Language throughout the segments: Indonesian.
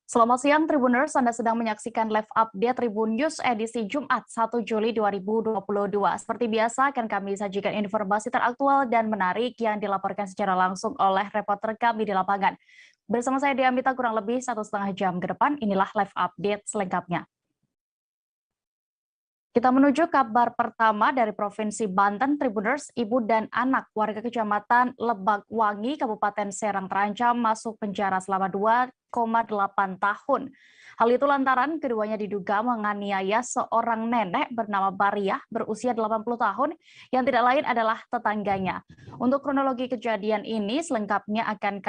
Selamat siang Tribuners, Anda sedang menyaksikan live update Tribun News edisi Jumat 1 Juli 2022. Seperti biasa akan kami sajikan informasi teraktual dan menarik yang dilaporkan secara langsung oleh reporter kami di lapangan. Bersama saya Diamita kurang lebih 1,5 jam ke depan, inilah live update selengkapnya. Kita menuju kabar pertama dari Provinsi Banten, Tribuners, ibu dan anak warga Kecamatan Lebakwangi, Kabupaten Serang terancam masuk penjara selama 2,8 tahun. Hal itu lantaran keduanya diduga menganiaya seorang nenek bernama Bariah berusia 80 tahun yang tidak lain adalah tetangganya. Untuk kronologi kejadian ini selengkapnya akan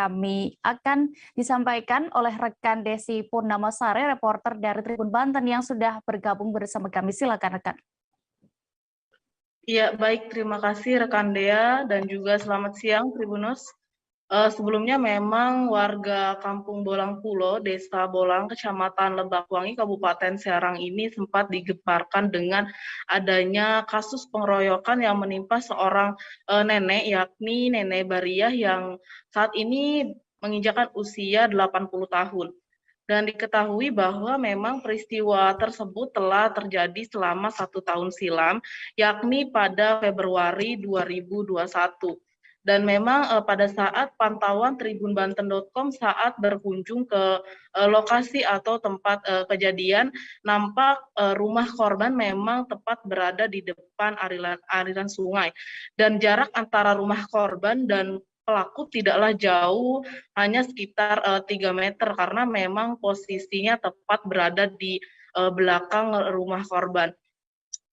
disampaikan oleh rekan Desi Purnamasari, reporter dari Tribun Banten yang sudah bergabung bersama kami. Silakan rekan. Ya, baik. Terima kasih rekan Dea dan juga selamat siang Tribuners. Sebelumnya memang warga Kampung Bolang Pulo, Desa Bolang, Kecamatan Lebakwangi, Kabupaten Serang ini sempat digemparkan dengan adanya kasus pengeroyokan yang menimpa seorang nenek, yakni Nenek Bariah yang saat ini menginjakan usia 80 tahun. Dan diketahui bahwa memang peristiwa tersebut telah terjadi selama 1 tahun silam, yakni pada Februari 2021. Dan memang pada saat pantauan tribunbanten.com saat berkunjung ke lokasi atau tempat kejadian, nampak rumah korban memang tepat berada di depan aliran sungai. Dan jarak antara rumah korban dan pelaku tidaklah jauh, hanya sekitar 3 meter karena memang posisinya tepat berada di belakang rumah korban.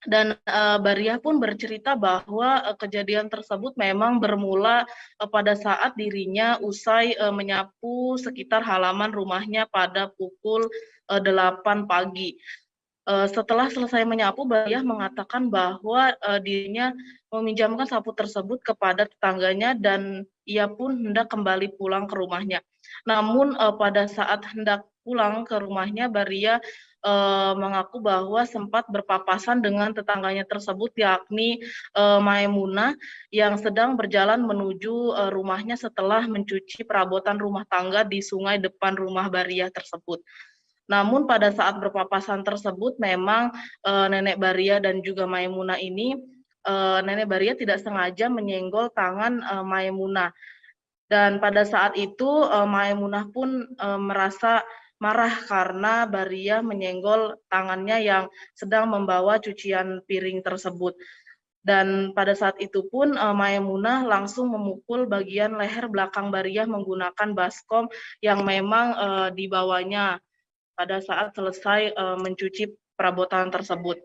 Dan Bariah pun bercerita bahwa kejadian tersebut memang bermula pada saat dirinya usai menyapu sekitar halaman rumahnya pada pukul 8 pagi. Setelah selesai menyapu, Bariah mengatakan bahwa dirinya meminjamkan sapu tersebut kepada tetangganya dan ia pun hendak kembali pulang ke rumahnya. Namun pada saat hendak pulang ke rumahnya, Bariah mengaku bahwa sempat berpapasan dengan tetangganya tersebut, yakni Maimunah, yang sedang berjalan menuju rumahnya setelah mencuci perabotan rumah tangga di sungai depan rumah Bariah tersebut. Namun pada saat berpapasan tersebut memang Nenek Bariah dan juga Maimunah ini, Nenek Bariah tidak sengaja menyenggol tangan Maimunah. Dan pada saat itu Maimunah pun merasa marah karena Bariah menyenggol tangannya yang sedang membawa cucian piring tersebut. Dan pada saat itu pun Maimunah langsung memukul bagian leher belakang Bariah menggunakan baskom yang memang dibawanya pada saat selesai mencuci perabotan tersebut.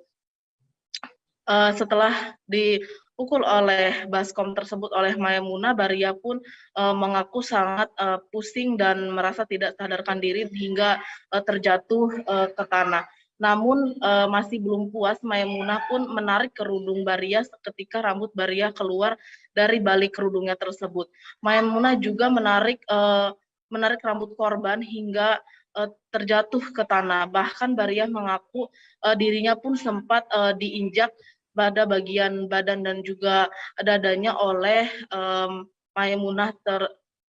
Setelah dipukul oleh baskom tersebut oleh Maimunah, Bariah pun mengaku sangat pusing dan merasa tidak sadarkan diri hingga terjatuh ke tanah. Namun masih belum puas, Maimunah pun menarik kerudung Bariah ketika rambut Bariah keluar dari balik kerudungnya tersebut. Maimunah juga menarik rambut korban hingga terjatuh ke tanah. Bahkan Bariah mengaku dirinya pun sempat diinjak pada bagian badan dan juga dadanya oleh Maimunah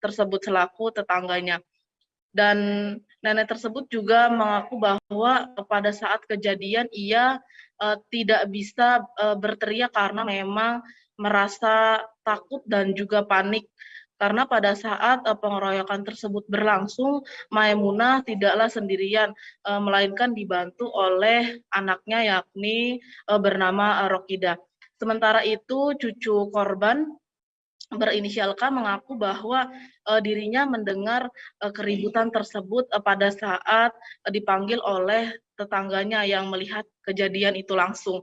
tersebut selaku tetangganya. Dan nenek tersebut juga mengaku bahwa pada saat kejadian ia tidak bisa berteriak karena memang merasa takut dan juga panik. Karena pada saat pengeroyokan tersebut berlangsung, Maimunah tidaklah sendirian, melainkan dibantu oleh anaknya yakni bernama Rokidah. Sementara itu cucu korban berinisial K mengaku bahwa dirinya mendengar keributan tersebut pada saat dipanggil oleh tetangganya yang melihat kejadian itu langsung.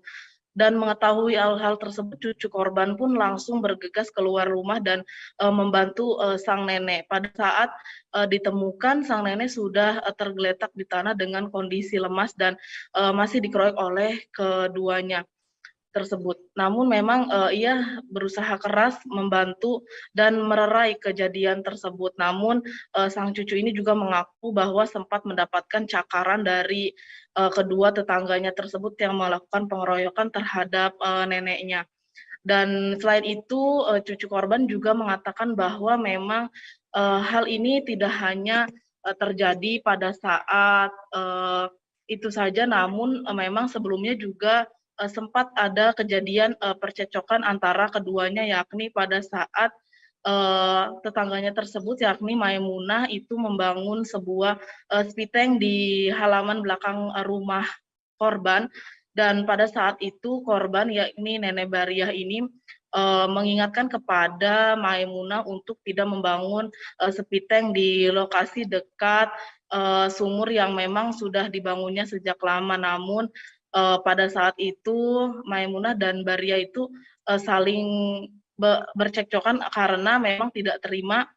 Dan mengetahui hal-hal tersebut, cucu korban pun langsung bergegas keluar rumah dan membantu sang nenek. Pada saat ditemukan, sang nenek sudah tergeletak di tanah dengan kondisi lemas dan masih dikeroyok oleh keduanya tersebut. Namun memang ia berusaha keras membantu dan melerai kejadian tersebut. Namun sang cucu ini juga mengaku bahwa sempat mendapatkan cakaran dari kedua tetangganya tersebut yang melakukan pengeroyokan terhadap neneknya. Dan selain itu cucu korban juga mengatakan bahwa memang hal ini tidak hanya terjadi pada saat itu saja, namun memang sebelumnya juga sempat ada kejadian percecokan antara keduanya, yakni pada saat tetangganya tersebut, yakni Maimunah, itu membangun sebuah spiteng di halaman belakang rumah korban. Dan pada saat itu korban, yakni Nenek Bariah ini, mengingatkan kepada Maimunah untuk tidak membangun spiteng di lokasi dekat sumur yang memang sudah dibangunnya sejak lama. Namun pada saat itu Maimunah dan Bariah itu saling bercekcokan karena memang tidak terima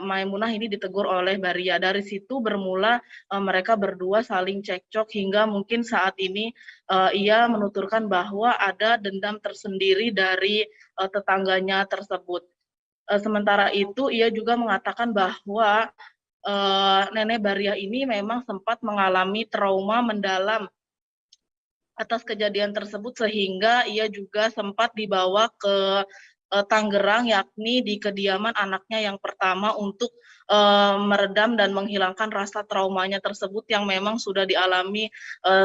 Maimunah ini ditegur oleh Bariah. Dari situ bermula mereka berdua saling cekcok hingga mungkin saat ini ia menuturkan bahwa ada dendam tersendiri dari tetangganya tersebut. Sementara itu ia juga mengatakan bahwa Nenek Bariah ini memang sempat mengalami trauma mendalam atas kejadian tersebut, sehingga ia juga sempat dibawa ke Tangerang, yakni di kediaman anaknya yang pertama, untuk meredam dan menghilangkan rasa traumanya tersebut yang memang sudah dialami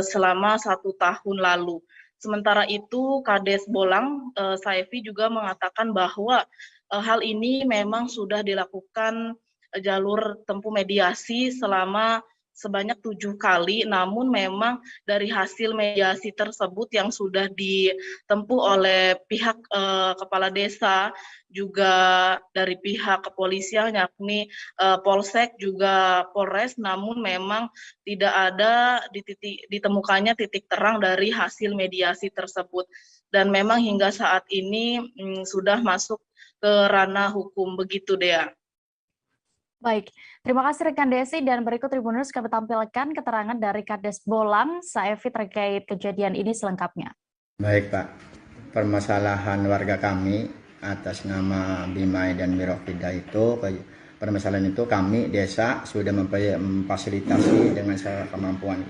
selama 1 tahun lalu. Sementara itu, Kades Bolang, Saifi, juga mengatakan bahwa hal ini memang sudah dilakukan jalur tempuh mediasi selama sebanyak 7 kali, namun memang dari hasil mediasi tersebut yang sudah ditempuh oleh pihak kepala desa, juga dari pihak kepolisian, yakni Polsek juga Polres, namun memang tidak ada ditemukannya titik terang dari hasil mediasi tersebut. Dan memang hingga saat ini sudah masuk ke ranah hukum, begitu Dea. Baik, terima kasih rekan Desi, dan berikut Tribuners kami tampilkan keterangan dari Kades Bolang, Saifi, terkait kejadian ini selengkapnya. Baik Pak, permasalahan warga kami atas nama Bimai dan Mirofida itu, permasalahan itu kami desa sudah memfasilitasi dengan kemampuan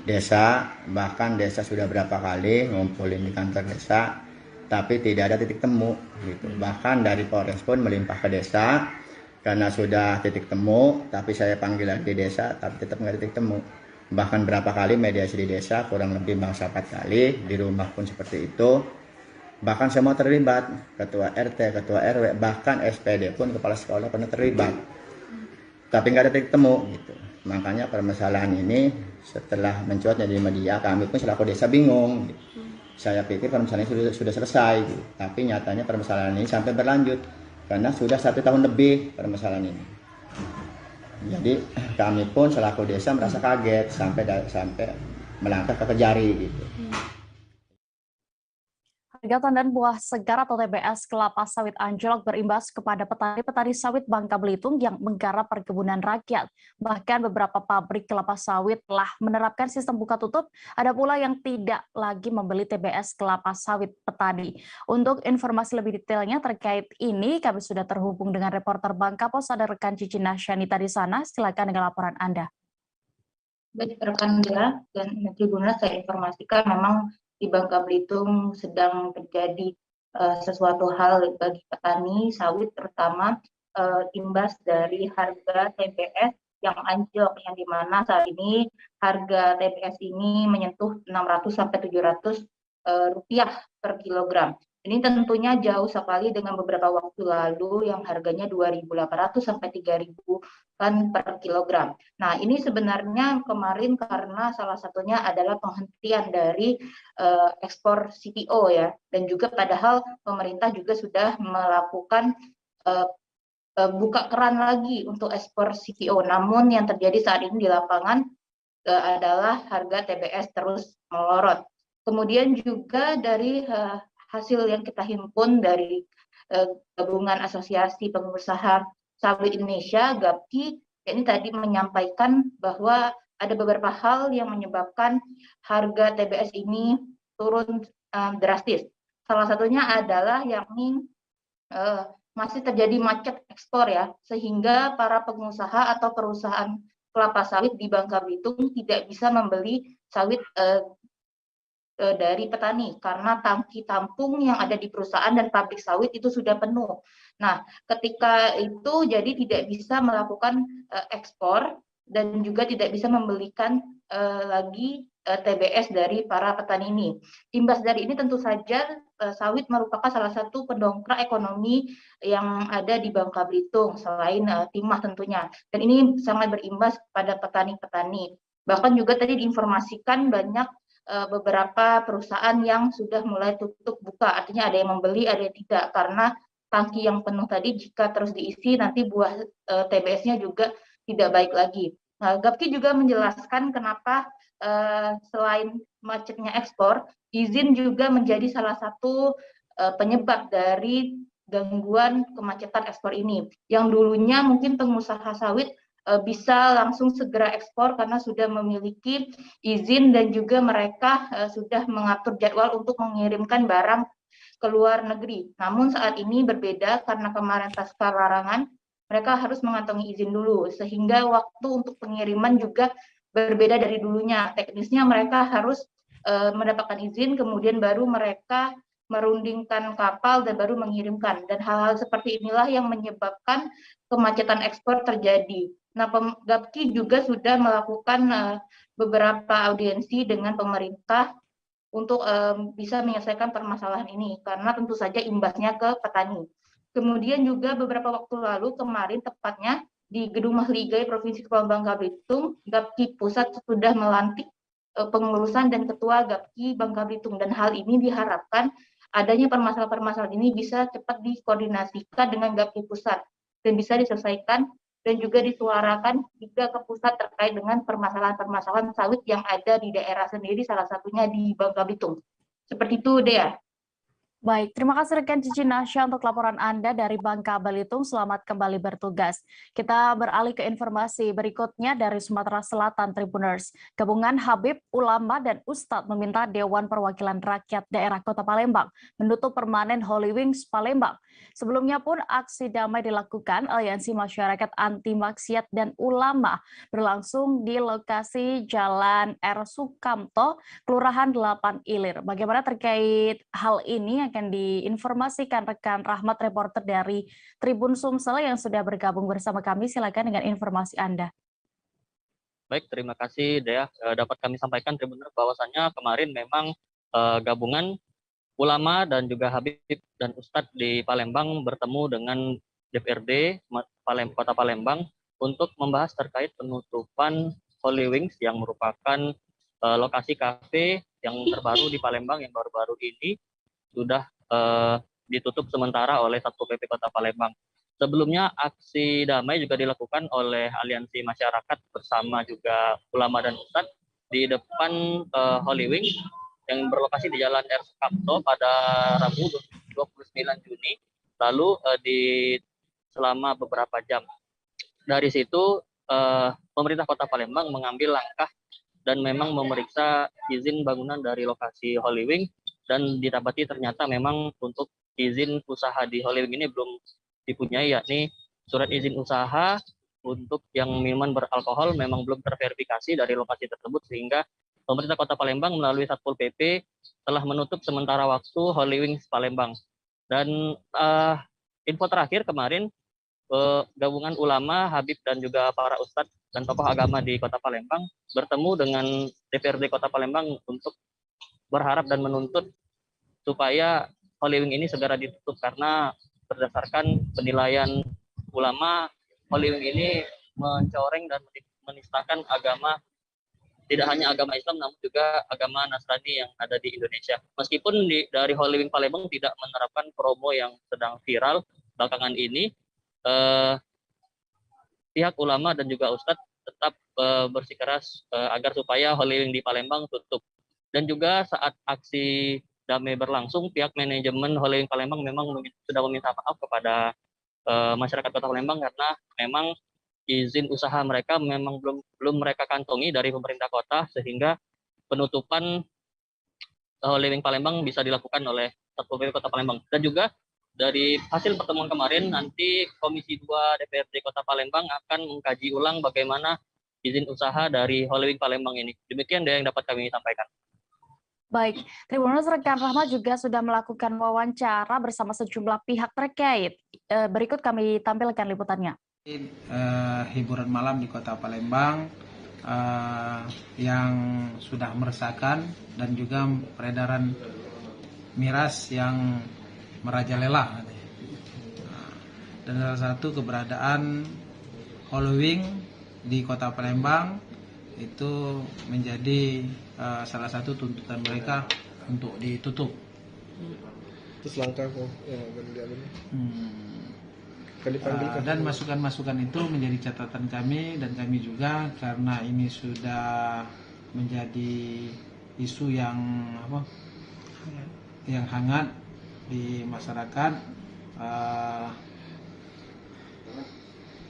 desa, bahkan desa sudah berapa kali ngumpulin di kantor desa, tapi tidak ada titik temu gitu. Bahkan dari Polres pun melimpah ke desa karena sudah titik temu, tapi saya panggil lagi di desa, tapi tetap nggak titik temu. Bahkan berapa kali mediasi di desa, kurang lebih bangsa 4 kali, di rumah pun seperti itu. Bahkan semua terlibat, ketua RT, ketua RW, bahkan SPD pun, kepala sekolah pernah terlibat. Tapi nggak ada titik temu gitu. Makanya permasalahan ini setelah mencuatnya di media, kami pun selaku desa bingung. Gitu. Saya pikir permasalahan ini sudah selesai, gitu. Tapi nyatanya permasalahan ini sampai berlanjut. Karena sudah 1 tahun lebih permasalahan ini. Jadi kami pun selaku desa merasa kaget sampai melangkah ke Kejari gitu. Harga tandan buah segar atau TBS kelapa sawit anjlok berimbas kepada petani-petani sawit Bangka Belitung yang menggarap perkebunan rakyat. Bahkan beberapa pabrik kelapa sawit telah menerapkan sistem buka tutup, ada pula yang tidak lagi membeli TBS kelapa sawit petani. Untuk informasi lebih detailnya terkait ini, kami sudah terhubung dengan reporter Bangka Pos, ada rekan Cici Nasyanita di sana. Silakan dengan laporan Anda. Baik, rekan Dea dan Tribuners, saya informasikan memang di Bangka Belitung sedang terjadi sesuatu hal bagi petani sawit, terutama imbas dari harga TBS yang anjlok, yang dimana saat ini harga TBS ini menyentuh 600 sampai 700 rupiah per kilogram. Ini tentunya jauh sekali dengan beberapa waktu lalu yang harganya 2.800 sampai 3.000 kan per kilogram. Nah, ini sebenarnya kemarin karena salah satunya adalah penghentian dari ekspor CPO ya, dan juga padahal pemerintah juga sudah melakukan buka keran lagi untuk ekspor CPO. Namun yang terjadi saat ini di lapangan adalah harga TBS terus melorot. Kemudian juga dari hasil yang kita himpun dari Gabungan Asosiasi Pengusaha Sawit Indonesia, GAPKI, ini tadi menyampaikan bahwa ada beberapa hal yang menyebabkan harga TBS ini turun drastis. Salah satunya adalah yakni masih terjadi macet ekspor ya, sehingga para pengusaha atau perusahaan kelapa sawit di Bangka Belitung tidak bisa membeli sawit dari petani karena tangki tampung yang ada di perusahaan dan pabrik sawit itu sudah penuh. Nah, ketika itu jadi tidak bisa melakukan ekspor dan juga tidak bisa membelikan lagi TBS dari para petani ini. Imbas dari ini tentu saja sawit merupakan salah satu pendongkrak ekonomi yang ada di Bangka Belitung selain timah tentunya. Dan ini sangat berimbas pada petani-petani. Bahkan juga tadi diinformasikan banyak beberapa perusahaan yang sudah mulai tutup buka, artinya ada yang membeli, ada yang tidak, karena tangki yang penuh tadi jika terus diisi nanti buah TBS-nya juga tidak baik lagi. Nah, Gapki juga menjelaskan kenapa selain macetnya ekspor, izin juga menjadi salah satu penyebab dari gangguan kemacetan ekspor ini. Yang dulunya mungkin pengusaha sawit bisa langsung segera ekspor karena sudah memiliki izin dan juga mereka sudah mengatur jadwal untuk mengirimkan barang ke luar negeri. Namun saat ini berbeda karena kemarin pasca larangan mereka harus mengantongi izin dulu sehingga waktu untuk pengiriman juga berbeda dari dulunya. Teknisnya mereka harus mendapatkan izin kemudian baru mereka merundingkan kapal dan baru mengirimkan. Dan hal-hal seperti inilah yang menyebabkan kemacetan ekspor terjadi. Nah, Gapki juga sudah melakukan beberapa audiensi dengan pemerintah untuk bisa menyelesaikan permasalahan ini, karena tentu saja imbasnya ke petani. Kemudian juga beberapa waktu lalu, kemarin tepatnya di Gedung Mahligai Provinsi Kepulauan Bangka Belitung, Gapki Pusat sudah melantik pengurusan dan ketua Gapki Bangka Belitung, dan hal ini diharapkan adanya permasalahan-permasalahan ini bisa cepat dikoordinasikan dengan Gapki Pusat dan bisa diselesaikan dan juga disuarakan juga ke pusat terkait dengan permasalahan-permasalahan sawit yang ada di daerah sendiri, salah satunya di Bangka Belitung. Seperti itu, Dea. Baik, terima kasih rekan Cici Nasya untuk laporan Anda dari Bangka Belitung. Selamat kembali bertugas. Kita beralih ke informasi berikutnya dari Sumatera Selatan, Tribuners. Gabungan Habib, Ulama, dan Ustadz meminta Dewan Perwakilan Rakyat Daerah Kota Palembang menutup permanen Holy Wings Palembang. Sebelumnya pun aksi damai dilakukan Aliansi Masyarakat Anti Maksiat dan Ulama berlangsung di lokasi Jalan R. Sukamto, Kelurahan 8 Ilir. Bagaimana terkait hal ini akan diinformasikan rekan Rahmat, reporter dari Tribun Sumsel yang sudah bergabung bersama kami. Silakan dengan informasi Anda. Baik, terima kasih Dea. Dapat kami sampaikan Tribuners bahwasannya kemarin memang gabungan ulama dan juga Habib dan Ustadz di Palembang bertemu dengan DPRD Kota Palembang untuk membahas terkait penutupan Holy Wings yang merupakan lokasi kafe yang terbaru di Palembang yang baru-baru ini sudah ditutup sementara oleh Satpol PP Kota Palembang. Sebelumnya aksi damai juga dilakukan oleh Aliansi Masyarakat bersama juga ulama dan Ustadz di depan Holy Wings yang berlokasi di Jalan R. Sukamto pada Rabu 29 Juni, lalu selama beberapa jam. Dari situ pemerintah Kota Palembang mengambil langkah dan memang memeriksa izin bangunan dari lokasi Holy Wing, dan didapati ternyata memang untuk izin usaha di Holy Wing ini belum dipunyai, yakni surat izin usaha untuk yang minuman beralkohol memang belum terverifikasi dari lokasi tersebut, sehingga pemerintah Kota Palembang melalui Satpol PP telah menutup sementara waktu Holy Wings Palembang. Dan info terakhir kemarin, gabungan ulama, Habib dan juga para ustadz dan tokoh agama di Kota Palembang bertemu dengan DPRD Kota Palembang untuk berharap dan menuntut supaya Holy Wing ini segera ditutup, karena berdasarkan penilaian ulama, Holy Wing ini mencoreng dan menistakan agama, tidak hanya agama Islam namun juga agama Nasrani yang ada di Indonesia. Meskipun dari Holy Wing Palembang tidak menerapkan promo yang sedang viral belakangan ini, pihak ulama dan juga ustadz tetap bersikeras agar supaya Holy Wing di Palembang tutup. Dan juga saat aksi damai berlangsung, pihak manajemen Holy Wing Palembang memang sudah meminta maaf kepada masyarakat Kota Palembang karena memang izin usaha mereka memang belum mereka kantongi dari pemerintah kota, sehingga penutupan Holy Wing Palembang bisa dilakukan oleh Satpol PP Kota Palembang. Dan juga dari hasil pertemuan kemarin, nanti Komisi 2 DPRD Kota Palembang akan mengkaji ulang bagaimana izin usaha dari Holy Wing Palembang ini. Demikian yang dapat kami sampaikan. Baik, Tribuners rekan Rahma juga sudah melakukan wawancara bersama sejumlah pihak terkait. Berikut kami tampilkan liputannya. Hiburan malam di Kota Palembang yang sudah meresahkan dan juga peredaran miras yang merajalela. Dan salah satu keberadaan Halloween di Kota Palembang itu menjadi salah satu tuntutan mereka untuk ditutup. Terus langkah kok dan masukan-masukan itu menjadi catatan kami, dan kami juga karena ini sudah menjadi isu yang hangat di masyarakat.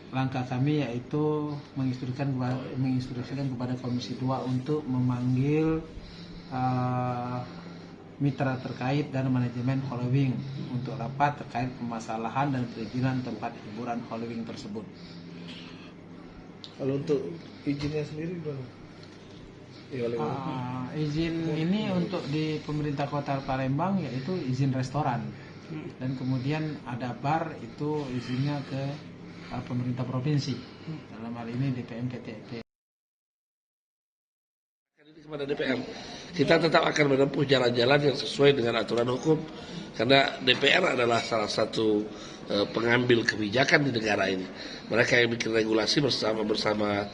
Langkah kami yaitu menginstruksikan kepada Komisi 2 untuk memanggil mitra terkait dan manajemen Halloween untuk rapat terkait permasalahan dan perizinan tempat hiburan Halloween tersebut. Kalau untuk izinnya sendiri gimana? Izin ini untuk di pemerintah Kota Palembang yaitu izin restoran, dan kemudian ada bar itu izinnya ke pemerintah provinsi, dalam hal ini DPM PTT. Kepada DPR, kita tetap akan menempuh jalan-jalan yang sesuai dengan aturan hukum, karena DPR adalah salah satu pengambil kebijakan di negara ini. Mereka yang bikin regulasi bersama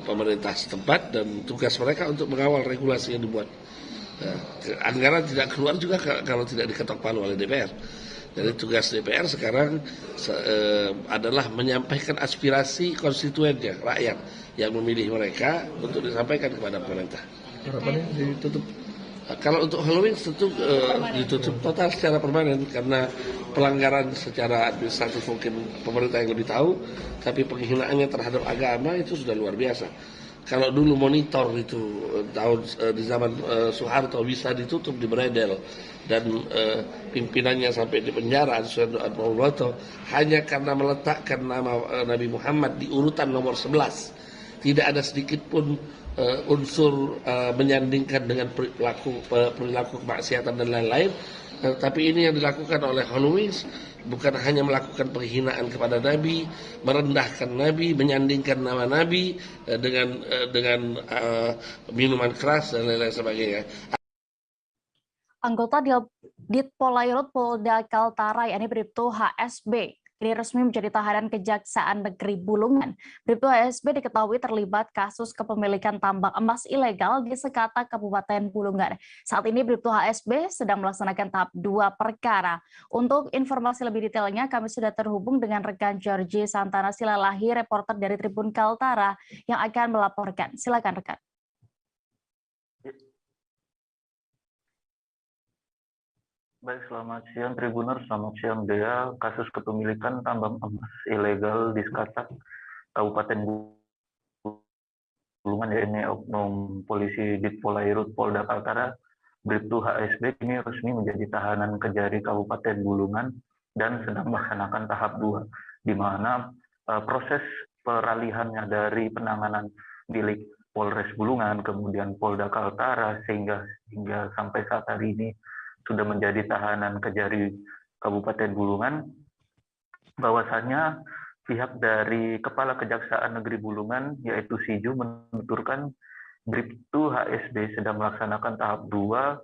pemerintah setempat, dan tugas mereka untuk mengawal regulasi yang dibuat. Anggaran tidak keluar juga kalau tidak diketok palu oleh DPR. Jadi tugas DPR sekarang adalah menyampaikan aspirasi konstituennya, rakyat yang memilih mereka, untuk disampaikan kepada pemerintah. Harapannya ditutup. Kalau untuk Halloween tentu ditutup total secara permanen, karena pelanggaran secara administratif mungkin pemerintah yang lebih tahu, tapi penghinaannya terhadap agama itu sudah luar biasa. Kalau dulu monitor itu di zaman Soeharto bisa ditutup di Bredel, dan pimpinannya sampai di penjara, Soeharto Atmawiloto, hanya karena meletakkan nama Nabi Muhammad di urutan nomor 11. Tidak ada sedikit pun unsur menyandingkan dengan perilaku kemaksiatan dan lain-lain. Tapi ini yang dilakukan oleh Halloween, bukan hanya melakukan penghinaan kepada Nabi, merendahkan Nabi, menyandingkan nama Nabi dengan minuman keras dan lain-lain sebagainya. Anggota Ditpolairut Polda Kaltara, yakni Bribtu HSB, kini resmi menjadi tahanan Kejaksaan Negeri Bulungan. Bribtu HSB diketahui terlibat kasus kepemilikan tambang emas ilegal di Sekata, Kabupaten Bulungan. Saat ini Bribtu HSB sedang melaksanakan tahap 2 perkara. Untuk informasi lebih detailnya, kami sudah terhubung dengan rekan Georgie Santana Silalahi, reporter dari Tribun Kaltara, yang akan melaporkan. Silakan rekan. Baik, selamat siang Tribuners, selamat siang Dea. Kasus kepemilikan tambang emas ilegal di Sekata, Kabupaten Bulungan, yakni Oknum Polisi Ditpolairut Polda Kaltara, Bribtu HSB kini resmi menjadi tahanan Kejari Kabupaten Bulungan dan sedang melaksanakan tahap 2, di mana proses peralihannya dari penanganan milik Polres Bulungan, kemudian Polda Kaltara, sehingga sampai saat hari ini sudah menjadi tahanan Kejari Kabupaten Bulungan. Bahwasannya pihak dari Kepala Kejaksaan Negeri Bulungan, yaitu Siju, menuturkan Bribtu HSB sedang melaksanakan tahap 2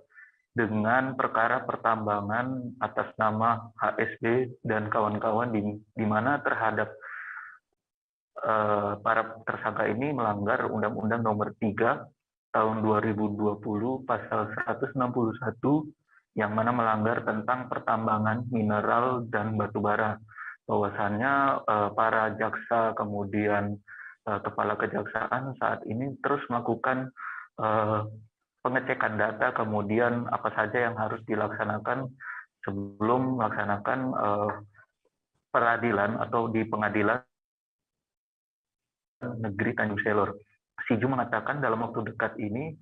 dengan perkara pertambangan atas nama HSB dan kawan-kawan, di mana terhadap para tersangka ini melanggar Undang-Undang Nomor 3 Tahun 2020 Pasal 161, yang mana melanggar tentang pertambangan mineral dan batu bara. Bahwasannya para jaksa kemudian kepala kejaksaan saat ini terus melakukan pengecekan data, kemudian apa saja yang harus dilaksanakan sebelum melaksanakan peradilan atau di pengadilan negeri Tanjung Selor. Siju mengatakan dalam waktu dekat ini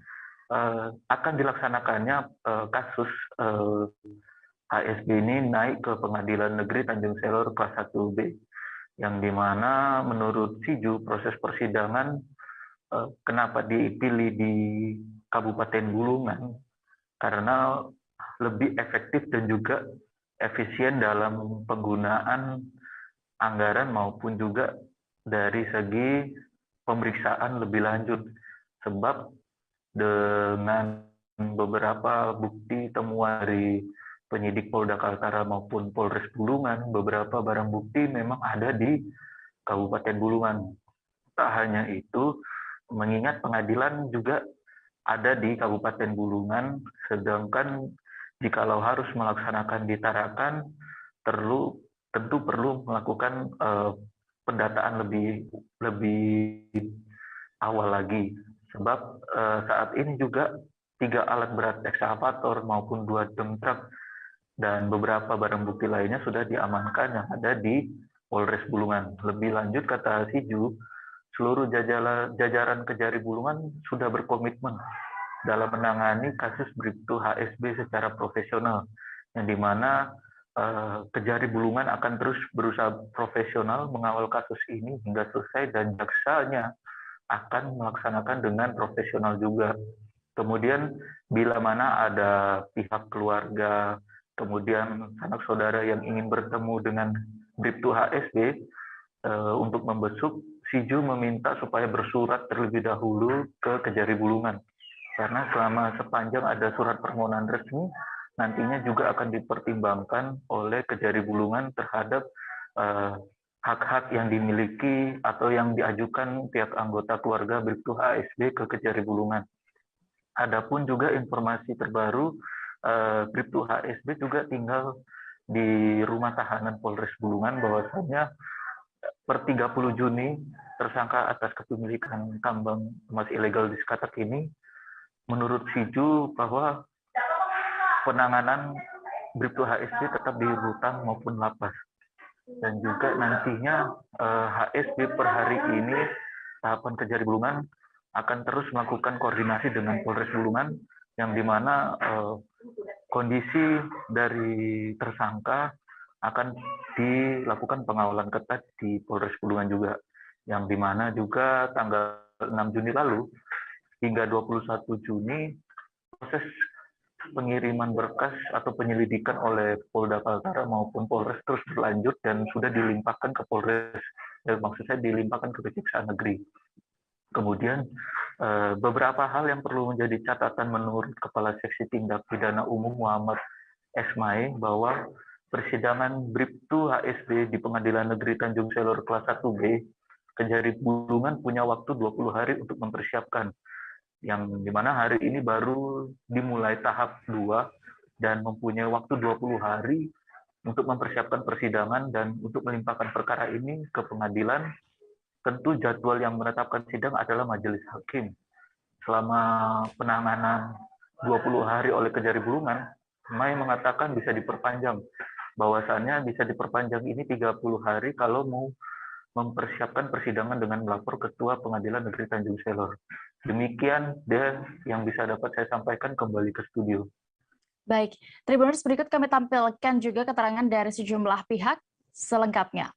akan dilaksanakannya kasus HSB ini naik ke Pengadilan Negeri Tanjung Selor kelas 1B, yang dimana menurut Siju proses persidangan kenapa dipilih di Kabupaten Bulungan, karena lebih efektif dan juga efisien dalam penggunaan anggaran maupun juga dari segi pemeriksaan lebih lanjut. Sebab dengan beberapa bukti temuan dari penyidik Polda Kaltara maupun Polres Bulungan, beberapa barang bukti memang ada di Kabupaten Bulungan. Tak hanya itu, mengingat pengadilan juga ada di Kabupaten Bulungan, sedangkan jikalau harus melaksanakan di Tarakan, tentu perlu melakukan pendataan lebih awal lagi. Sebab saat ini juga 3 alat berat ekskavator maupun 2 dump truck dan beberapa barang bukti lainnya sudah diamankan yang ada di Polres Bulungan. Lebih lanjut, kata Siju, seluruh jajaran Kejari Bulungan sudah berkomitmen dalam menangani kasus Bribtu HSB secara profesional, yang dimana Kejari Bulungan akan terus berusaha profesional mengawal kasus ini hingga selesai dan jaksanya akan melaksanakan dengan profesional juga. Kemudian bila mana ada pihak keluarga, kemudian sanak saudara yang ingin bertemu dengan Bribtu HSB untuk membesuk, Siju meminta supaya bersurat terlebih dahulu ke Kejari Bulungan. Karena selama sepanjang ada surat permohonan resmi, nantinya juga akan dipertimbangkan oleh Kejari Bulungan terhadap hak-hak yang dimiliki atau yang diajukan pihak anggota keluarga Bribtu HSB ke Kejari Bulungan. Adapun juga informasi terbaru, Bribtu HSB juga tinggal di rumah tahanan Polres Bulungan, bahwasannya per 30 Juni tersangka atas kepemilikan tambang emas ilegal di Skatak ini, menurut Siju bahwa penanganan Bribtu HSB tetap di rutan maupun lapas. Dan juga nantinya HSB per hari ini, tahapan Kejari Bulungan akan terus melakukan koordinasi dengan Polres Bulungan, yang dimana kondisi dari tersangka akan dilakukan pengawalan ketat di Polres Bulungan juga, yang dimana juga tanggal 6 Juni lalu hingga 21 Juni proses pengiriman berkas atau penyelidikan oleh Polda Kaltara maupun Polres terus berlanjut dan sudah dilimpahkan ke Polres, maksud saya dilimpahkan ke Kejaksaan Negeri. Kemudian beberapa hal yang perlu menjadi catatan menurut Kepala Seksi Tindak Pidana Umum Muhammad Esmai, bahwa persidangan Bribtu HSB di Pengadilan Negeri Tanjung Selor kelas 1B, Kejari Bulungan punya waktu 20 hari untuk mempersiapkan, yang dimana hari ini baru dimulai tahap 2 dan mempunyai waktu 20 hari untuk mempersiapkan persidangan dan untuk melimpahkan perkara ini ke pengadilan. Tentu jadwal yang menetapkan sidang adalah majelis hakim. Selama penanganan 20 hari oleh Kejari Bulungan, Mai mengatakan bisa diperpanjang. Bahwasannya bisa diperpanjang ini 30 hari kalau mau mempersiapkan persidangan dengan melapor Ketua Pengadilan Negeri Tanjung Selor. Demikian yang bisa dapat saya sampaikan, kembali ke studio. Baik, Tribuners, berikut kami tampilkan juga keterangan dari sejumlah pihak selengkapnya.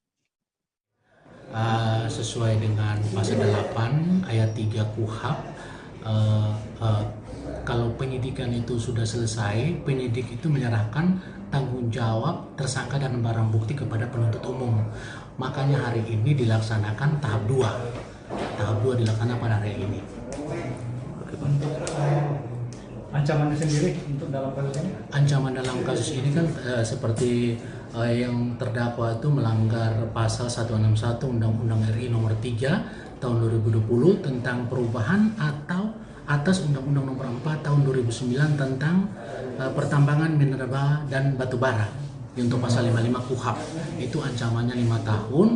Sesuai dengan pasal 8 ayat 3 KUHP, kalau penyidikan itu sudah selesai, penyidik itu menyerahkan tanggung jawab tersangka dan barang bukti kepada penuntut umum. Makanya hari ini dilaksanakan tahap 2. Tahap 2 dilaksanakan pada hari ini. Untuk ancamannya sendiri untuk dalam kasus ini? Ancaman dalam kasus ini kan seperti yang terdakwa itu melanggar pasal 161 Undang-Undang RI nomor 3 tahun 2020 tentang perubahan atau atas Undang-Undang nomor 4 tahun 2009 tentang pertambangan mineral dan batu bara. Untuk pasal 55 KUHP itu ancamannya 5 tahun,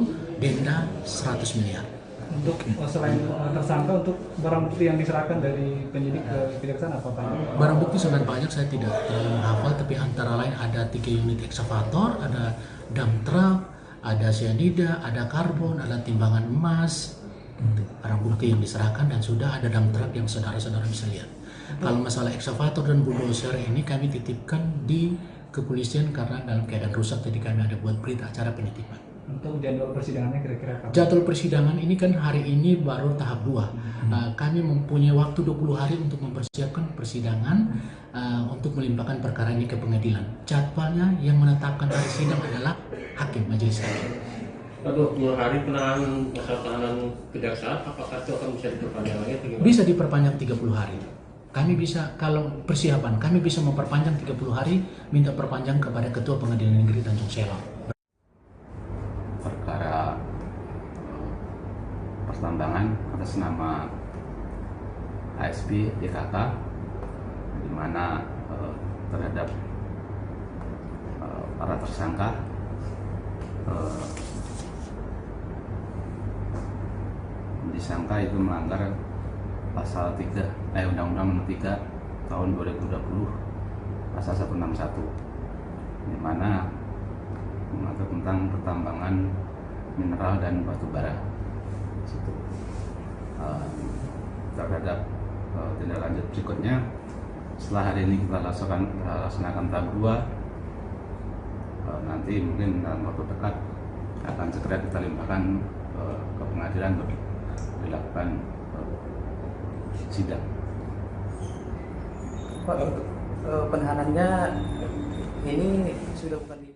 denda 100 miliar. Untuk selain tersangka, untuk barang bukti yang diserahkan dari penyidik ke kejaksaan apa Pak? Barang bukti sebenarnya banyak, saya tidak menghafal, tapi antara lain ada 3 unit ekskavator, ada dump truck, ada cyanida, ada karbon, ada timbangan emas. Barang bukti yang diserahkan, dan sudah ada dump truck yang saudara-saudara bisa lihat. Kalau masalah ekskavator dan bulldozer ini kami titipkan di kepolisian karena dalam keadaan rusak, jadi kami ada buat berita acara penitipan. Untuk jadwal persidangannya kira-kira kapan? Jadwal persidangan ini kan hari ini baru tahap 2. Kami mempunyai waktu 20 hari untuk mempersiapkan persidangan untuk melimpahkan perkara ini ke pengadilan. Jadwalnya yang menetapkan hari sidang adalah hakim majelis hakim. 20 hari penahanan masa tahanan kejaksaan, apakah itu akan bisa diperpanjang lagi? Bisa diperpanjang 30 hari. Kami bisa, kalau persiapan, kami bisa memperpanjang 30 hari, minta perpanjang kepada Ketua Pengadilan Negeri Tanjung Selong. Perkara pertambangan atas nama ASB DKK, di mana terhadap para tersangka disangka itu melanggar pasal 3 Undang-Undang Nomor 3 tahun 2020 pasal 161, di mana mengatur tentang pertambangan mineral dan batu bara. Terhadap tindak lanjut berikutnya, setelah hari ini kita laksanakan tahap 2, nanti mungkin dalam waktu dekat akan segera kita limpahkan ke pengadilan untuk dilakukan sidang. Pak, untuk penahanannya ini sudah bukan di...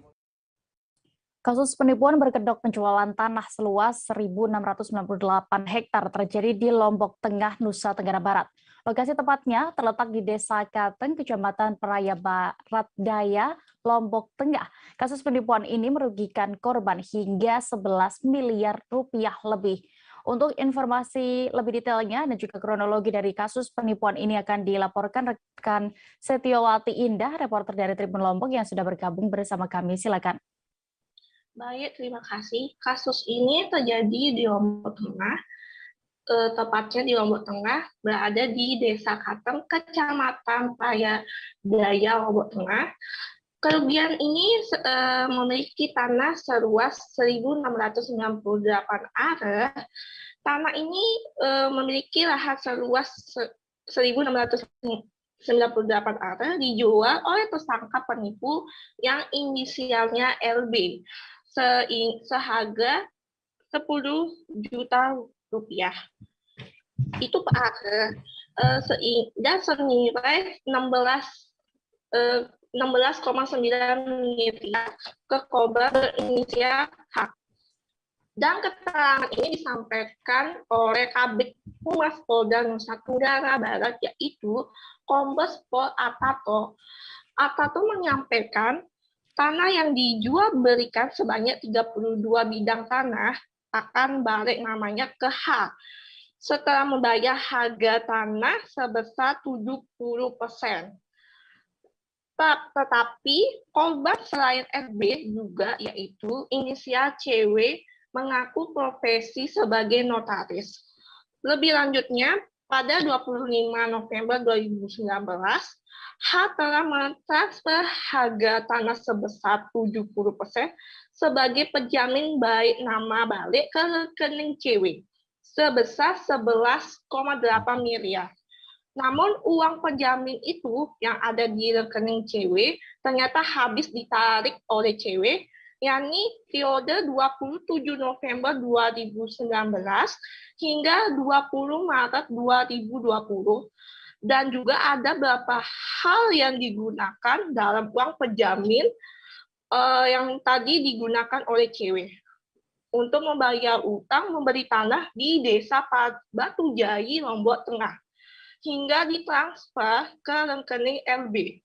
Kasus penipuan berkedok penjualan tanah seluas 1.698 hektar terjadi di Lombok Tengah, Nusa Tenggara Barat. Lokasi tepatnya terletak di Desa Kateng, Kecamatan Peraya Barat Daya, Lombok Tengah. Kasus penipuan ini merugikan korban hingga 11 miliar rupiah lebih. Untuk informasi lebih detailnya dan juga kronologi dari kasus penipuan ini akan dilaporkan rekan Setiawati Indah, reporter dari Tribun Lombok yang sudah bergabung bersama kami. Silakan. Baik, terima kasih. Kasus ini terjadi di Lombok Tengah, tepatnya di Lombok Tengah, berada di Desa Kateng, Kecamatan Peraya Daya, Lombok Tengah. Kerugian ini memiliki tanah seluas 1.698 are. Tanah ini memiliki lahan seluas 1.698 are dijual oleh tersangka penipu yang inisialnya LB seharga 10 juta rupiah. Itu per are. Dan senilai 16,9 miliar ke korban berinisial H. Dan keterangan ini disampaikan oleh Kabid Humas Polda Nusa Tenggara Barat, yaitu Kombes Pol Atato. Atato menyampaikan tanah yang dijual berikan sebanyak 32 bidang tanah akan balik namanya ke H setelah membayar harga tanah sebesar 70%. Tetapi korban selain FB juga, yaitu inisial CW, mengaku profesi sebagai notaris. Lebih lanjutnya, pada 25 November 2019, H telah mentransfer harga tanah sebesar 70% sebagai penjamin baik nama balik ke rekening CW sebesar 11,8 miliar. Namun uang penjamin itu yang ada di rekening CW ternyata habis ditarik oleh CW, yakni periode 27 November 2019 hingga 20 Maret 2020. Dan juga ada beberapa hal yang digunakan dalam uang penjamin yang tadi digunakan oleh CW untuk membayar utang memberi tanah di Desa Batu Jayi, Lombok Tengah, hingga ditransfer ke rekening LB.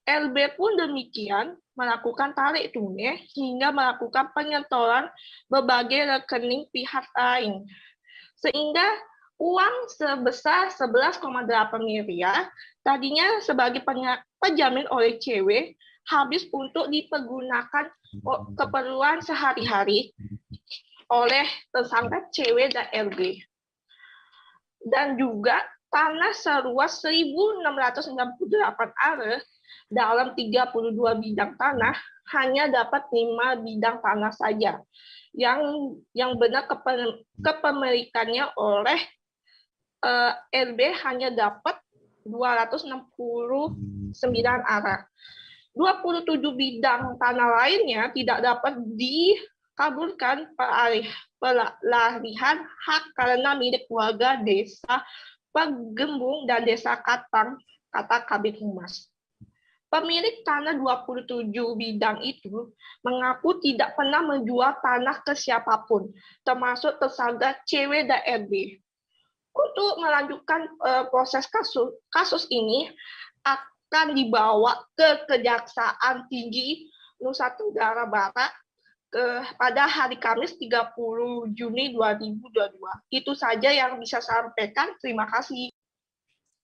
LB pun demikian melakukan tarik tunai hingga melakukan penyetoran berbagai rekening pihak lain. Sehingga uang sebesar 11,8 miliar tadinya sebagai penjamin oleh CW habis untuk dipergunakan keperluan sehari-hari oleh tersangka CW dan LB. Dan juga tanah seluas 1.698 are dalam 32 bidang tanah hanya dapat 5 bidang tanah saja yang benar kepemilikannya oleh LB hanya dapat 269 are. 27 bidang tanah lainnya tidak dapat kabulkan pelarihan hak karena milik warga desa Pegembung dan desa Katang, kata Kabid Humas. Pemilik tanah 27 bidang itu mengaku tidak pernah menjual tanah ke siapapun, termasuk tersangka CW dan RB. Untuk melanjutkan proses kasus ini akan dibawa ke Kejaksaan Tinggi Nusa Tenggara Barat pada hari Kamis 30 Juni 2022. Itu saja yang bisa saya sampaikan. Terima kasih.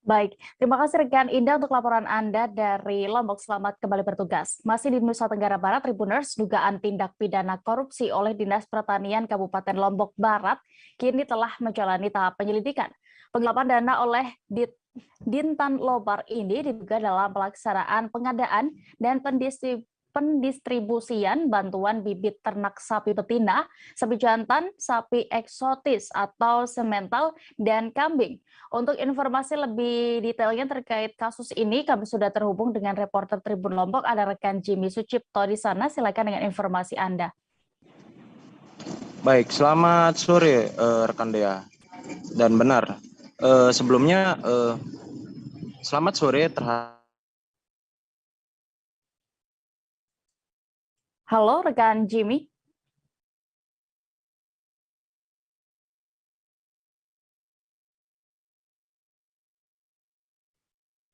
Baik, terima kasih rekan Indah untuk laporan Anda dari Lombok. Selamat kembali bertugas. Masih di Nusa Tenggara Barat, Tribuners, dugaan tindak pidana korupsi oleh Dinas Pertanian Kabupaten Lombok Barat kini telah menjalani tahap penyelidikan. Penggelapan dana oleh Dintan Lobar ini diduga dalam pelaksanaan pengadaan dan pendistribusian bantuan bibit ternak sapi betina, sapi jantan, sapi eksotis atau semental, dan kambing. Untuk informasi lebih detailnya terkait kasus ini, kami sudah terhubung dengan reporter Tribun Lombok, ada rekan Jimmy Sucipto di sana. Silakan dengan informasi Anda. Baik, selamat sore rekan Dea. Dan benar, sebelumnya selamat sore terhadap. Halo, rekan Jimmy.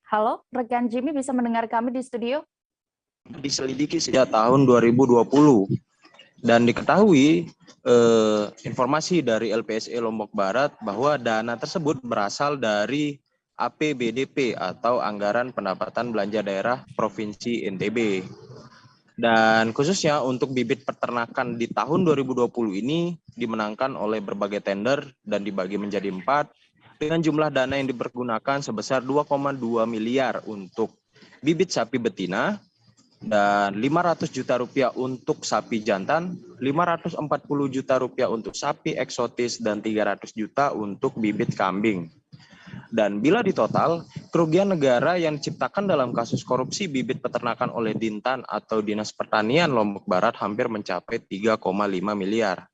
Halo, rekan Jimmy, bisa mendengar kami di studio? Diselidiki sejak tahun 2020 dan diketahui informasi dari LPSE Lombok Barat bahwa dana tersebut berasal dari APBDP atau Anggaran Pendapatan Belanja Daerah Provinsi NTB. Dan khususnya untuk bibit peternakan di tahun 2020 ini dimenangkan oleh berbagai tender dan dibagi menjadi 4 dengan jumlah dana yang dipergunakan sebesar 2,2 miliar untuk bibit sapi betina dan 500 juta rupiah untuk sapi jantan, 540 juta rupiah untuk sapi eksotis, dan 300 juta untuk bibit kambing. Dan bila ditotal, kerugian negara yang diciptakan dalam kasus korupsi bibit peternakan oleh Dintan atau Dinas Pertanian Lombok Barat hampir mencapai 3,5 miliar.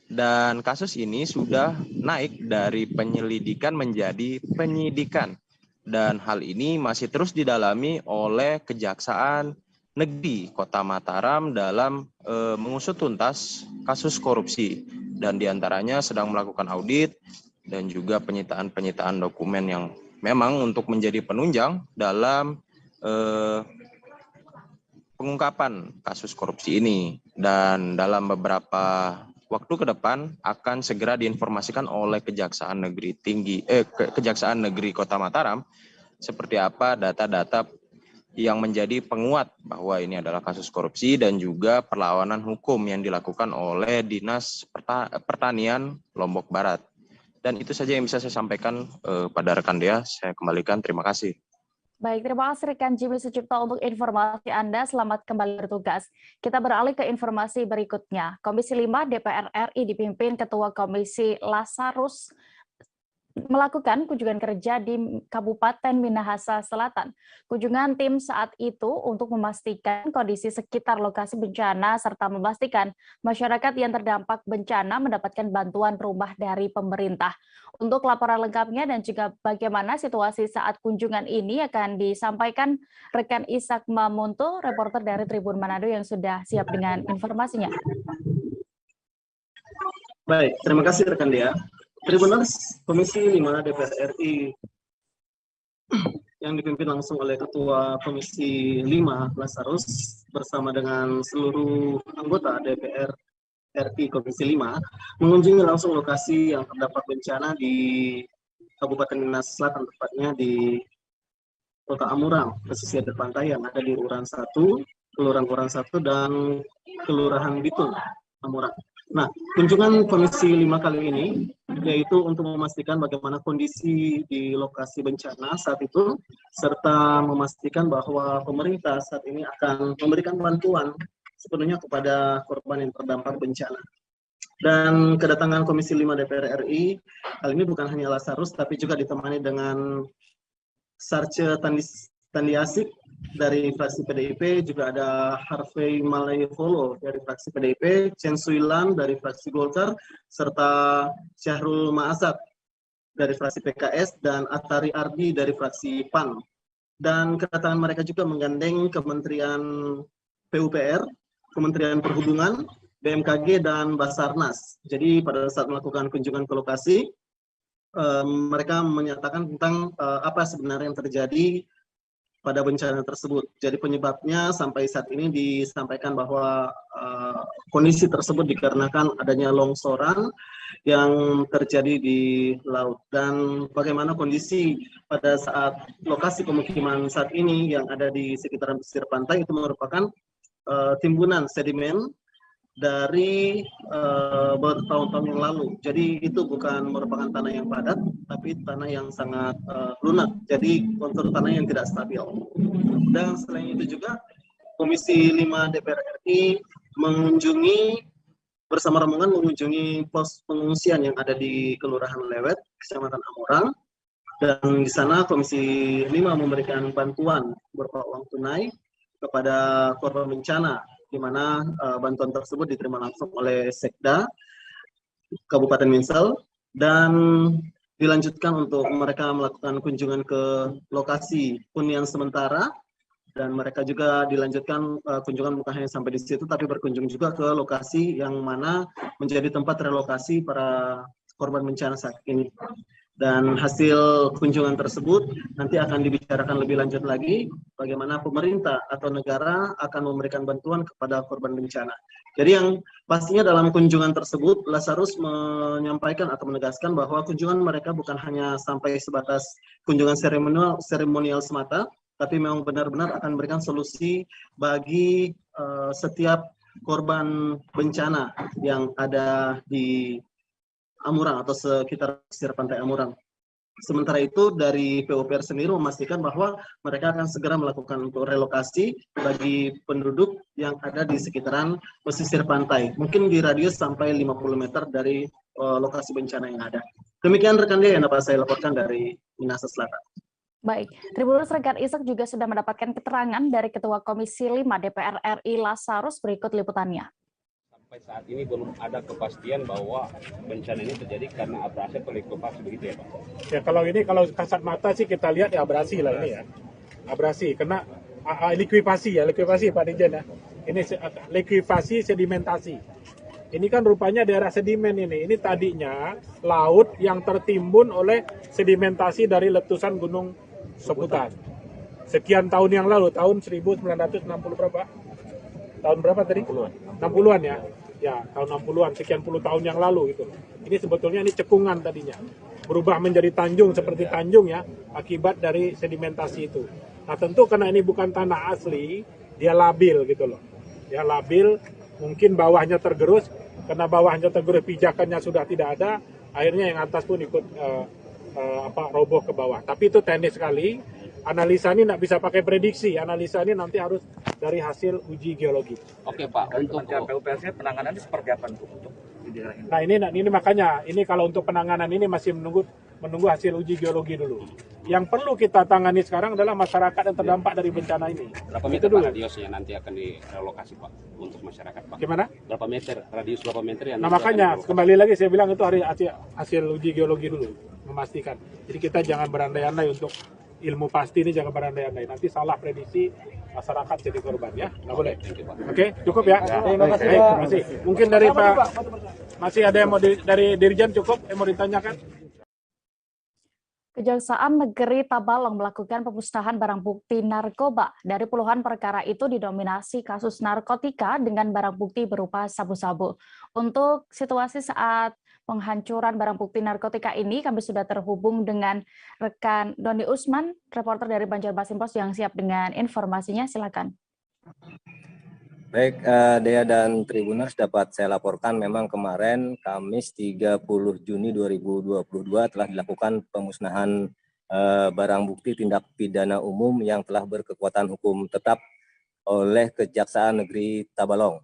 Dan kasus ini sudah naik dari penyelidikan menjadi penyidikan. Dan hal ini masih terus didalami oleh Kejaksaan Negeri Kota Mataram dalam mengusut tuntas kasus korupsi. Dan diantaranya sedang melakukan audit dan juga penyitaan dokumen yang memang untuk menjadi penunjang dalam pengungkapan kasus korupsi ini. Dan dalam beberapa waktu ke depan akan segera diinformasikan oleh Kejaksaan Negeri Kota Mataram seperti apa data-data yang menjadi penguat bahwa ini adalah kasus korupsi dan juga perlawanan hukum yang dilakukan oleh Dinas Pertanian Lombok Barat. Dan itu saja yang bisa saya sampaikan pada rekan Dea. Saya kembalikan, terima kasih. Baik, terima kasih rekan Jimmy Sucipto untuk informasi Anda. Selamat kembali bertugas. Kita beralih ke informasi berikutnya. Komisi 5 DPR RI dipimpin Ketua Komisi Lazarus melakukan kunjungan kerja di Kabupaten Minahasa Selatan. Kunjungan tim saat itu untuk memastikan kondisi sekitar lokasi bencana serta memastikan masyarakat yang terdampak bencana mendapatkan bantuan rumah dari pemerintah. Untuk laporan lengkapnya dan juga bagaimana situasi saat kunjungan ini akan disampaikan rekan Ishak Mamunto, reporter dari Tribun Manado yang sudah siap dengan informasinya. Baik, terima kasih rekan Dea. Tribuners, Komisi 5 DPR RI yang dipimpin langsung oleh Ketua Komisi 5 Lazarus bersama dengan seluruh anggota DPR RI Komisi 5 mengunjungi langsung lokasi yang terdapat bencana di Kabupaten Minahasa Selatan, tepatnya di Kota Amurang, pesisir pantai yang ada di Uran 1, Kelurahan Uran 1 dan Kelurahan Bitung, Amurang. Nah, kunjungan Komisi 5 kali ini yaitu untuk memastikan bagaimana kondisi di lokasi bencana saat itu, serta memastikan bahwa pemerintah saat ini akan memberikan bantuan sepenuhnya kepada korban yang terdampak bencana. Dan kedatangan Komisi 5 DPR RI kali ini bukan hanya Lazarus, tapi juga ditemani dengan Sarce Tandiasik dari fraksi PDIP, juga ada Harvey Malayovolo dari fraksi PDIP, Chen Suilan dari fraksi Golkar, serta Syahrul Ma'asad dari fraksi PKS, dan Atari Ardi dari fraksi PAN. Dan kedatangan mereka juga menggandeng Kementerian PUPR, Kementerian Perhubungan, BMKG, dan Basarnas. Jadi pada saat melakukan kunjungan ke lokasi, mereka menyatakan tentang apa sebenarnya yang terjadi pada bencana tersebut. Jadi penyebabnya sampai saat ini disampaikan bahwa kondisi tersebut dikarenakan adanya longsoran yang terjadi di laut. Dan bagaimana kondisi pada saat lokasi pemukiman saat ini yang ada di sekitaran pesisir pantai itu merupakan timbunan sedimen dari bertahun-tahun yang lalu. Jadi itu bukan merupakan tanah yang padat, tapi tanah yang sangat lunak. Jadi kontur tanah yang tidak stabil. Dan selain itu juga Komisi 5 DPR RI bersama rombongan mengunjungi pos pengungsian yang ada di Kelurahan Lewet, Kecamatan Amurang. Dan di sana Komisi 5 memberikan bantuan berupa uang tunai kepada korban bencana, di mana bantuan tersebut diterima langsung oleh Sekda Kabupaten Minsel, dan dilanjutkan untuk mereka melakukan kunjungan ke lokasi hunian sementara, dan mereka juga dilanjutkan kunjungan bukan hanya sampai di situ, tapi berkunjung juga ke lokasi yang mana menjadi tempat relokasi para korban bencana saat ini. Dan hasil kunjungan tersebut nanti akan dibicarakan lebih lanjut lagi bagaimana pemerintah atau negara akan memberikan bantuan kepada korban bencana. Jadi yang pastinya dalam kunjungan tersebut Lazarus menyampaikan atau menegaskan bahwa kunjungan mereka bukan hanya sampai sebatas kunjungan seremonial semata, tapi memang benar-benar akan memberikan solusi bagi setiap korban bencana yang ada di Amurang atau sekitar pesisir pantai Amurang. Sementara itu dari PUPR sendiri memastikan bahwa mereka akan segera melakukan untuk relokasi bagi penduduk yang ada di sekitaran pesisir pantai, mungkin di radius sampai 50 meter dari lokasi bencana yang ada. Demikian rekan dia yang dapat saya laporkan dari Minahasa Selatan. Baik, Tribuners rekan Ishak juga sudah mendapatkan keterangan dari Ketua Komisi 5 DPR RI Lazarus, berikut liputannya. Sampai saat ini belum ada kepastian bahwa bencana ini terjadi karena abrasi atau likuifaksi, begitu ya Pak? Ya kalau kasat mata sih kita lihat ya abrasi lah ini ya. Abrasi, kena likuifasi Pak Dirjen ya. Ini likuifasi sedimentasi. Ini kan rupanya daerah sedimen ini. Ini tadinya laut yang tertimbun oleh sedimentasi dari letusan Gunung Soputan. Sekian tahun yang lalu, tahun 1960 berapa? Tahun berapa tadi? 60-an ya. Ya, tahun 60-an, sekian puluh tahun yang lalu gitu. Ini sebetulnya ini cekungan tadinya. Berubah menjadi tanjung seperti tanjung ya, akibat dari sedimentasi itu. Nah, tentu karena ini bukan tanah asli, dia labil gitu loh. Ya, labil, mungkin bawahnya tergerus, karena bawahnya tergerus pijakannya sudah tidak ada, akhirnya yang atas pun ikut roboh ke bawah. Tapi itu teknis sekali. Analisa ini tidak bisa pakai prediksi. Analisa ini nanti harus dari hasil uji geologi. Oke Pak, untuk PUPR penanganan seperti apa untuk di daerah ini? Nah ini makanya, ini kalau untuk penanganan ini masih menunggu hasil uji geologi dulu. Yang perlu kita tangani sekarang adalah masyarakat yang terdampak dari bencana ini. Berapa meter Pak radiusnya nanti akan direlokasi Pak untuk masyarakat Pak? Gimana? Berapa meter, radius berapa meter yang? Nah makanya kembali lagi saya bilang itu hasil uji geologi dulu, memastikan. Jadi kita jangan berandai-andai untuk ilmu pasti ini, jangan berandai-andai. Nanti salah prediksi masyarakat jadi korban ya, nggak boleh. Oke, cukup ya. Terima kasih. Mungkin dari Pak masih ada yang mau dari Dirjen cukup yang mau ditanyakan? Kejaksaan Negeri Tabalong melakukan pemusnahan barang bukti narkoba. Dari puluhan perkara itu didominasi kasus narkotika dengan barang bukti berupa sabu-sabu. Untuk situasi saat penghancuran barang bukti narkotika ini, kami sudah terhubung dengan rekan Doni Usman, reporter dari Banjarmasin Post yang siap dengan informasinya. Silakan. Baik, Dea dan Tribuners, dapat saya laporkan memang kemarin Kamis 30 Juni 2022 telah dilakukan pemusnahan barang bukti tindak pidana umum yang telah berkekuatan hukum tetap oleh Kejaksaan Negeri Tabalong.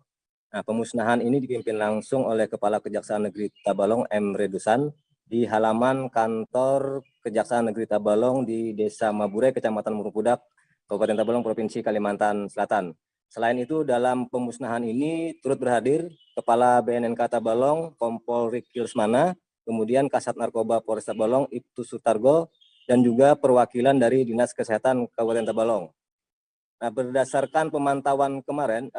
Nah, pemusnahan ini dipimpin langsung oleh Kepala Kejaksaan Negeri Tabalong M. Redusan di halaman kantor Kejaksaan Negeri Tabalong di Desa Mabure, Kecamatan Murungkudak, Kabupaten Tabalong, Provinsi Kalimantan Selatan. Selain itu, dalam pemusnahan ini turut berhadir Kepala BNNK Tabalong, Kompol Riki Rusmana, kemudian Kasat Narkoba Polres Tabalong, Ibtu Sutargo, dan juga perwakilan dari Dinas Kesehatan Kabupaten Tabalong. Nah, berdasarkan pemantauan kemarin,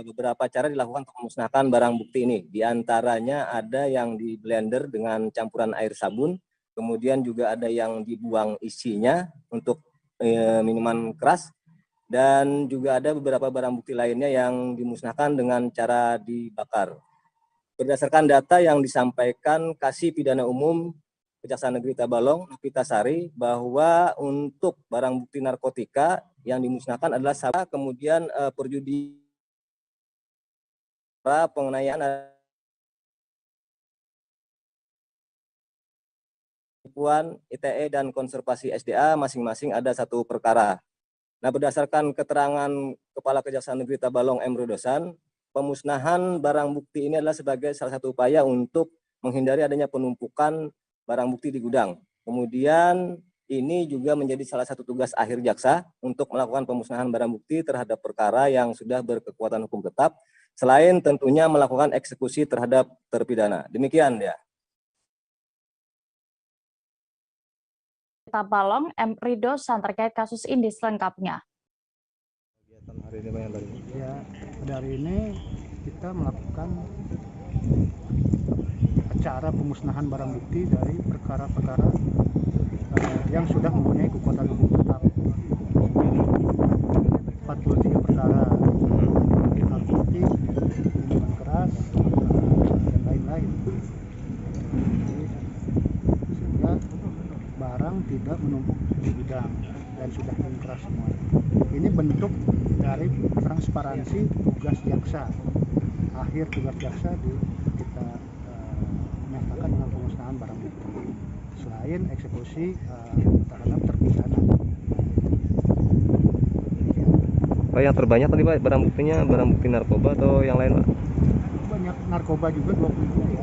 beberapa cara dilakukan untuk memusnahkan barang bukti ini. Di antaranya ada yang di blender dengan campuran air sabun, kemudian juga ada yang dibuang isinya untuk minuman keras, dan juga ada beberapa barang bukti lainnya yang dimusnahkan dengan cara dibakar. Berdasarkan data yang disampaikan Kasih Pidana Umum Kejaksaan Negeri Tabalong, Novita Sari, bahwa untuk barang bukti narkotika yang dimusnahkan adalah sabu, kemudian perjudi, pengenayaan, penipuan, ITE, dan konservasi SDA masing-masing ada 1 perkara. Nah, berdasarkan keterangan Kepala Kejaksaan Negeri Tabalong M. Rudosan, pemusnahan barang bukti ini adalah sebagai salah satu upaya untuk menghindari adanya penumpukan barang bukti di gudang. Kemudian ini juga menjadi salah satu tugas akhir jaksa untuk melakukan pemusnahan barang bukti terhadap perkara yang sudah berkekuatan hukum tetap, selain tentunya melakukan eksekusi terhadap terpidana. Demikian ya. Tabalong, M. Rudosan terkait kasus ini selengkapnya. Hari ini ya, pada hari ini kita melakukan acara pemusnahan barang bukti dari perkara-perkara yang sudah mempunyai kekuatan hukum tetap. 43 perkara narkotik, minuman keras, dan lain-lain. Sehingga barang tidak menumpuk di gudang dan sudah ingkrah semua. Ini bentuk dari transparansi tugas jaksa. Akhir tugas jaksa kita menyatakan dengan pemusnahan barang bukti. Selain eksekusi terhadap terpidana. Pak, yang terbanyak tadi Pak barang buktinya barang bukti narkoba atau yang lain Pak? Banyak narkoba juga 23 ya.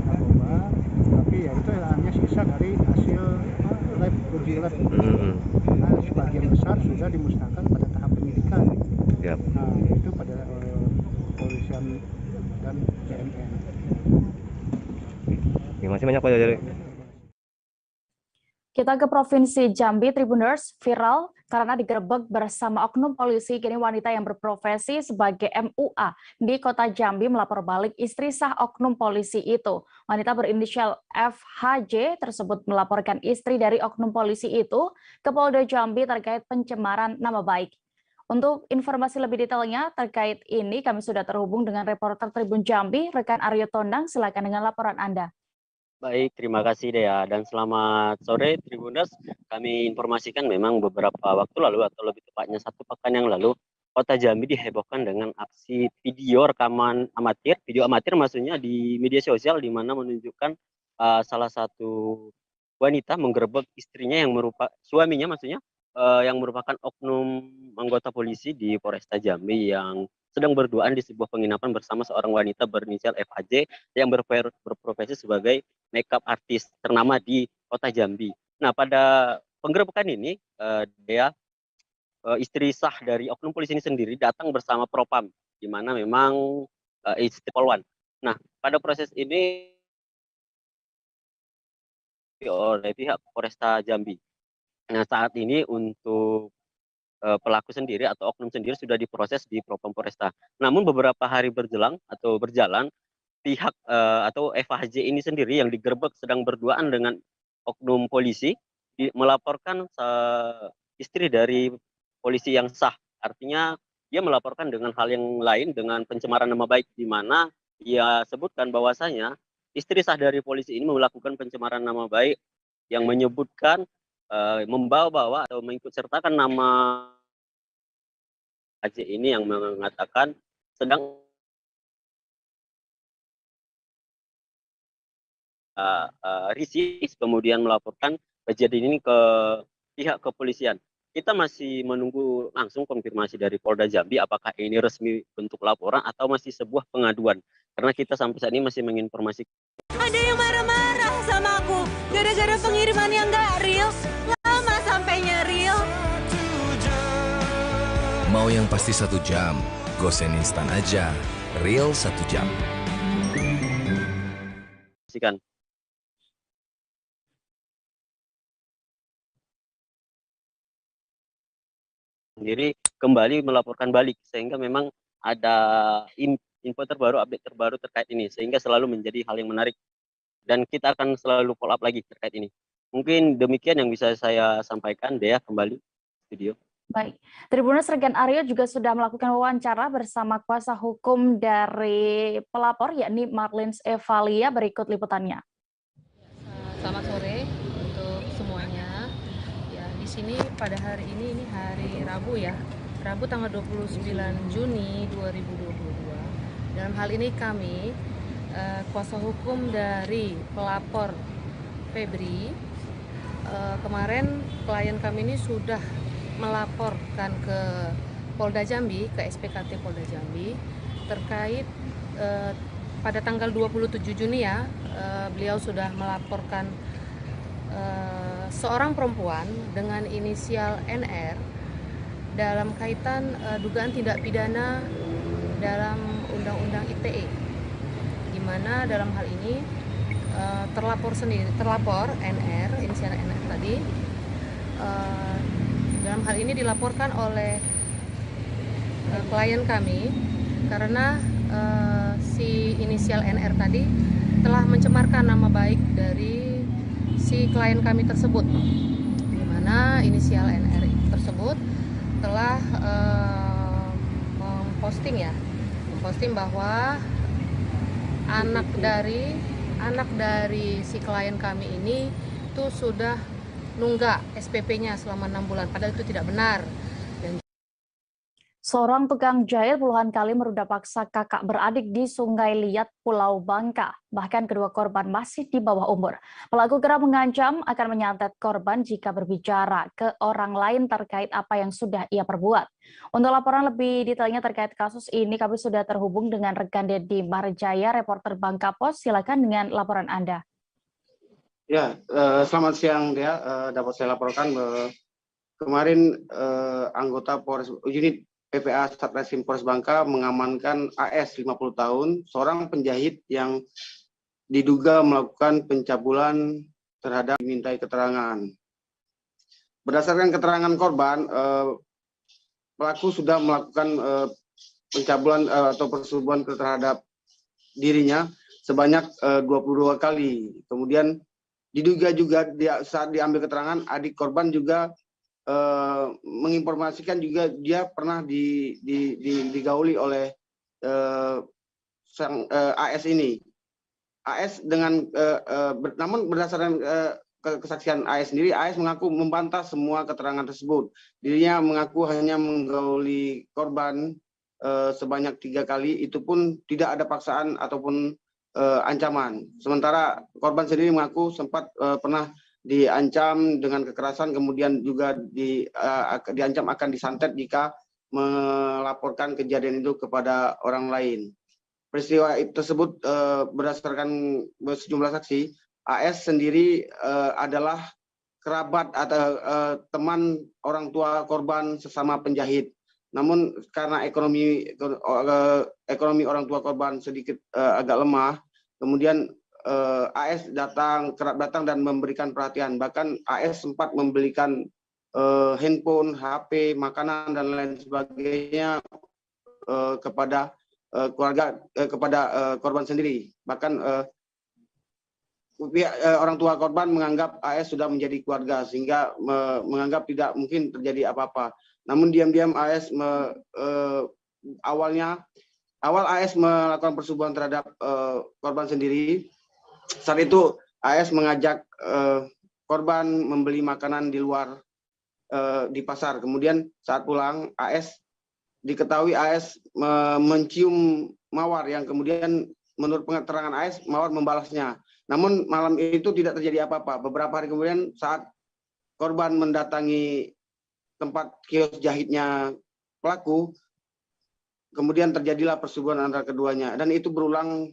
Narkoba, tapi ya itu hanya sisa dari hasil lab, uji lab. Nah, sebagian besar sudah dimusnahkan pada tahap penyidikan. Yep. Nah, itu pada kepolisian dan BNN. Ya, masih banyak Pak dari. Kita ke Provinsi Jambi, Tribuners, viral karena digerebek bersama oknum polisi. Kini wanita yang berprofesi sebagai MUA di Kota Jambi melapor balik istri sah oknum polisi itu. Wanita berinisial FHJ tersebut melaporkan istri dari oknum polisi itu ke Polda Jambi terkait pencemaran nama baik. Untuk informasi lebih detailnya terkait ini, kami sudah terhubung dengan reporter Tribun Jambi, rekan Aryo Tondang. Silakan dengan laporan Anda. Baik, terima kasih Dea, dan selamat sore Tribuners. Kami informasikan memang beberapa waktu lalu atau lebih tepatnya 1 pekan yang lalu, Kota Jambi dihebohkan dengan aksi video rekaman amatir, video amatir maksudnya di media sosial, di mana menunjukkan salah satu wanita menggerebek istrinya yang merupakan suaminya maksudnya yang merupakan oknum anggota polisi di Polresta Jambi yang sedang berduaan di sebuah penginapan bersama seorang wanita berinisial FHJ yang berprofesi sebagai makeup artist ternama di Kota Jambi. Nah, pada penggerebekan ini, istri sah dari oknum polisi ini sendiri datang bersama Propam, di mana memang istri Polwan. Nah, pada proses ini oleh pihak Polresta Jambi. Nah, saat ini untuk pelaku sendiri atau oknum sendiri sudah diproses di Propam Polresta. Namun beberapa hari berjalan, pihak atau FHJ ini sendiri yang digerebek sedang berduaan dengan oknum polisi melaporkan istri dari polisi yang sah. Artinya dia melaporkan dengan hal yang lain, dengan pencemaran nama baik, di mana ia sebutkan bahwasanya istri sah dari polisi ini melakukan pencemaran nama baik yang menyebutkan membawa-bawa atau mengikutsertakan nama FHJ ini yang mengatakan sedang risis, kemudian melaporkan kejadian ini ke pihak kepolisian. Kita masih menunggu langsung konfirmasi dari Polda Jambi apakah ini resmi bentuk laporan atau masih sebuah pengaduan. Karena kita sampai saat ini masih menginformasikan. Ada yang marah-marah sama aku gara-gara pengiriman yang nggak real, lama sampainya real. Mau yang pasti 1 jam, Gosen instan aja. Real 1 jam. Sikan. Sendiri kembali melaporkan balik, sehingga memang ada info terbaru, update terbaru terkait ini, sehingga selalu menjadi hal yang menarik dan kita akan selalu follow up lagi terkait ini. Mungkin demikian yang bisa saya sampaikan. Dea, kembali studio. Baik, Tribuners Regen Aryo juga sudah melakukan wawancara bersama kuasa hukum dari pelapor, yakni Marlins Evalia. Berikut liputannya. Selamat sore untuk semuanya. Ya, di sini pada hari ini hari Rabu ya, Rabu tanggal 29 Juni 2022. Dalam hal ini kami kuasa hukum dari pelapor Febri, kemarin klien kami ini sudah melaporkan ke Polda Jambi, ke SPKT Polda Jambi terkait pada tanggal 27 Juni ya, beliau sudah melaporkan seorang perempuan dengan inisial NR dalam kaitan dugaan tindak pidana dalam Undang-Undang ITE, di mana dalam hal ini terlapor NR, inisial NR tadi, dalam hal ini dilaporkan oleh klien kami karena si inisial NR tadi telah mencemarkan nama baik dari si klien kami tersebut, di mana inisial NR tersebut telah memposting bahwa anak dari si klien kami ini itu sudah nunggak SPP-nya selama 6 bulan, padahal itu tidak benar. Seorang tukang jahit puluhan kali meruda paksa kakak beradik di Sungai Liat, Pulau Bangka. Bahkan kedua korban masih di bawah umur. Pelaku kerap mengancam akan menyantet korban jika berbicara ke orang lain terkait apa yang sudah ia perbuat. Untuk laporan lebih detailnya terkait kasus ini, kami sudah terhubung dengan rekan Dedi Marjaya, reporter Bangka Pos. Silakan dengan laporan Anda. Ya, selamat siang Dea. Dapat saya laporkan kemarin anggota Polres unit PPA Satreskrim Polres Bangka mengamankan AS 50 tahun, seorang penjahit yang diduga melakukan pencabulan terhadap dimintai keterangan. Berdasarkan keterangan korban, pelaku sudah melakukan pencabulan atau persetubuhan terhadap dirinya sebanyak 22 kali. Kemudian diduga juga saat diambil keterangan, adik korban juga menginformasikan juga dia pernah digauli oleh sang AS ini. AS dengan namun berdasarkan kesaksian AS sendiri, AS mengaku membantah semua keterangan tersebut. Dirinya mengaku hanya menggauli korban sebanyak 3 kali, itu pun tidak ada paksaan ataupun ancaman. Sementara korban sendiri mengaku sempat pernah diancam dengan kekerasan, kemudian juga diancam akan disantet jika melaporkan kejadian itu kepada orang lain. Peristiwa tersebut berdasarkan sejumlah saksi, AS sendiri adalah kerabat atau teman orang tua korban sesama penjahit. Namun karena ekonomi orang tua korban sedikit agak lemah, kemudian AS kerap datang dan memberikan perhatian. Bahkan AS sempat membelikan handphone, HP, makanan dan lain sebagainya kepada keluarga, kepada korban sendiri. Bahkan orang tua korban menganggap AS sudah menjadi keluarga, sehingga menganggap tidak mungkin terjadi apa-apa. Namun diam-diam AS awal AS melakukan persetubuhan terhadap korban sendiri. Saat itu AS mengajak korban membeli makanan di luar di pasar. Kemudian saat pulang diketahui AS mencium mawar yang kemudian menurut keterangan AS mawar membalasnya. Namun malam itu tidak terjadi apa-apa. Beberapa hari kemudian saat korban mendatangi tempat kios jahitnya pelaku, kemudian terjadilah persetubuhan antara keduanya, dan itu berulang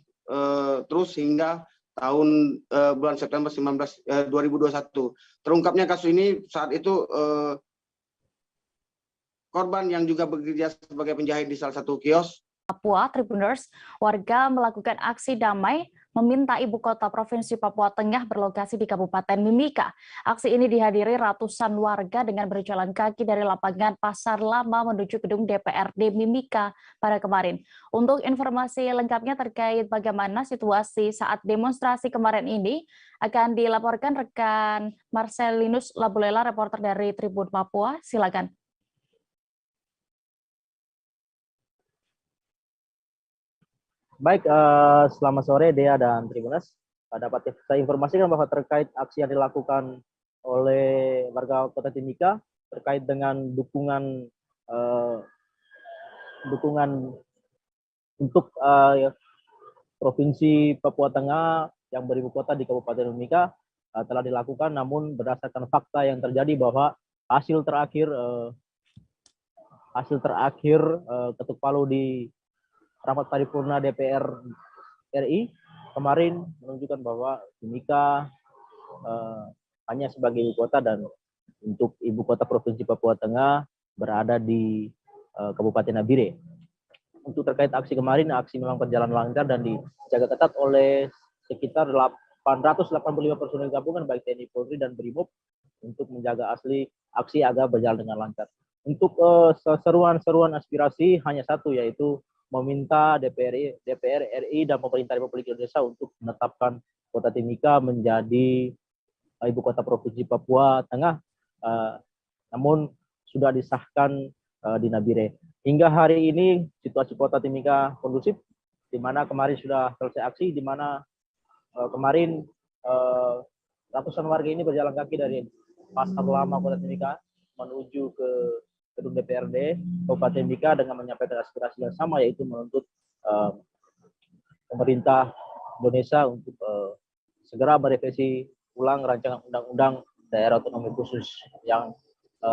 terus hingga tahun bulan September 2021. Terungkapnya kasus ini saat itu korban yang juga bekerja sebagai penjahit di salah satu kios. Papua Tribuners, warga melakukan aksi damai meminta ibu kota Provinsi Papua Tengah berlokasi di Kabupaten Mimika. Aksi ini dihadiri ratusan warga dengan berjalan kaki dari lapangan Pasar Lama menuju gedung DPRD Mimika pada kemarin. Untuk informasi lengkapnya terkait bagaimana situasi saat demonstrasi kemarin ini akan dilaporkan rekan Marcelinus Labulela, reporter dari Tribun Papua. Silakan. Baik, selamat sore Dea dan Tribuners. Dapat saya informasikan bahwa terkait aksi yang dilakukan oleh warga Kota Timika terkait dengan dukungan untuk Provinsi Papua Tengah yang beribu kota di Kabupaten Mimika telah dilakukan, namun berdasarkan fakta yang terjadi bahwa hasil terakhir ketuk palu di rapat paripurna DPR RI kemarin menunjukkan bahwa Timika hanya sebagai ibu kota dan untuk ibu kota Provinsi Papua Tengah berada di Kabupaten Nabire. Untuk terkait aksi kemarin, aksi memang berjalan lancar dan dijaga ketat oleh sekitar 885 personil gabungan baik TNI, Polri dan Brimob untuk menjaga aksi agar berjalan dengan lancar. Untuk seruan-seruan aspirasi hanya satu, yaitu meminta DPR RI dan pemerintah Republik Indonesia untuk menetapkan Kota Timika menjadi ibu kota Provinsi Papua Tengah, namun sudah disahkan di Nabire. Hingga hari ini situasi Kota Timika kondusif, di mana kemarin sudah selesai aksi, di mana kemarin ratusan warga ini berjalan kaki dari Pasar Lama Kota Timika menuju ke gedung DPRD Kabupaten Mimika dengan menyampaikan aspirasi yang sama, yaitu menuntut pemerintah Indonesia untuk segera merevisi ulang rancangan undang-undang daerah otonomi khusus yang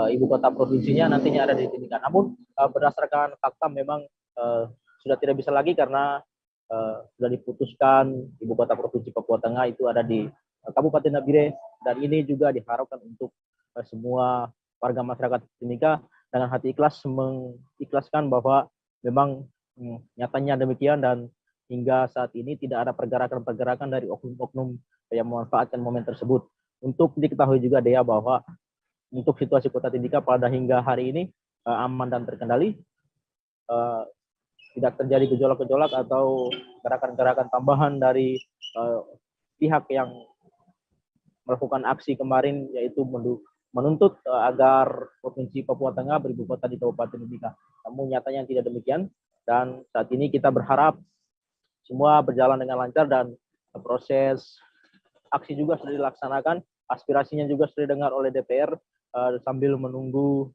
ibu kota provinsinya nantinya ada di Timika. Namun berdasarkan fakta memang sudah tidak bisa lagi karena sudah diputuskan ibu kota Provinsi Papua Tengah itu ada di Kabupaten Nabire, dan ini juga diharapkan untuk semua warga masyarakat Timika dengan hati ikhlas mengikhlaskan bahwa memang nyatanya demikian, dan hingga saat ini tidak ada pergerakan-pergerakan dari oknum-oknum yang memanfaatkan momen tersebut. Untuk diketahui juga Dea bahwa untuk situasi Kota Timika pada hingga hari ini aman dan terkendali, tidak terjadi gejolak-gejolak atau gerakan-gerakan tambahan dari pihak yang melakukan aksi kemarin, yaitu menuntut agar Provinsi Papua Tengah beribu kota di Kabupaten Mimika. Namun nyatanya tidak demikian, dan saat ini kita berharap semua berjalan dengan lancar dan proses aksi juga sudah dilaksanakan, aspirasinya juga sudah didengar oleh DPR sambil menunggu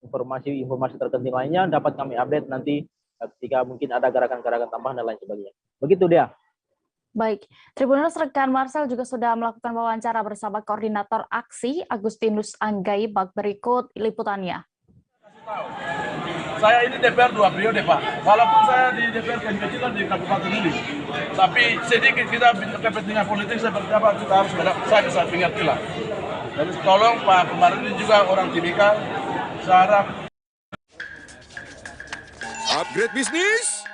informasi terpenting lainnya dapat kami update nanti ketika mungkin ada gerakan-gerakan tambahan dan lain sebagainya. Begitu dia. Baik, Tribuners, rekan Marcel juga sudah melakukan wawancara bersama koordinator aksi Agustinus Anggaibak. Berikut liputannya. Saya ini DPR 2 periode, Pak. Walaupun saya di DPR kecil di Kabupaten ini, tapi sedikit kita kepentingan politik seperti apa kita harus saya bisa mengerti lah. Jadi tolong Pak, kemarin ini juga orang Timika, saya harap. Upgrade bisnis?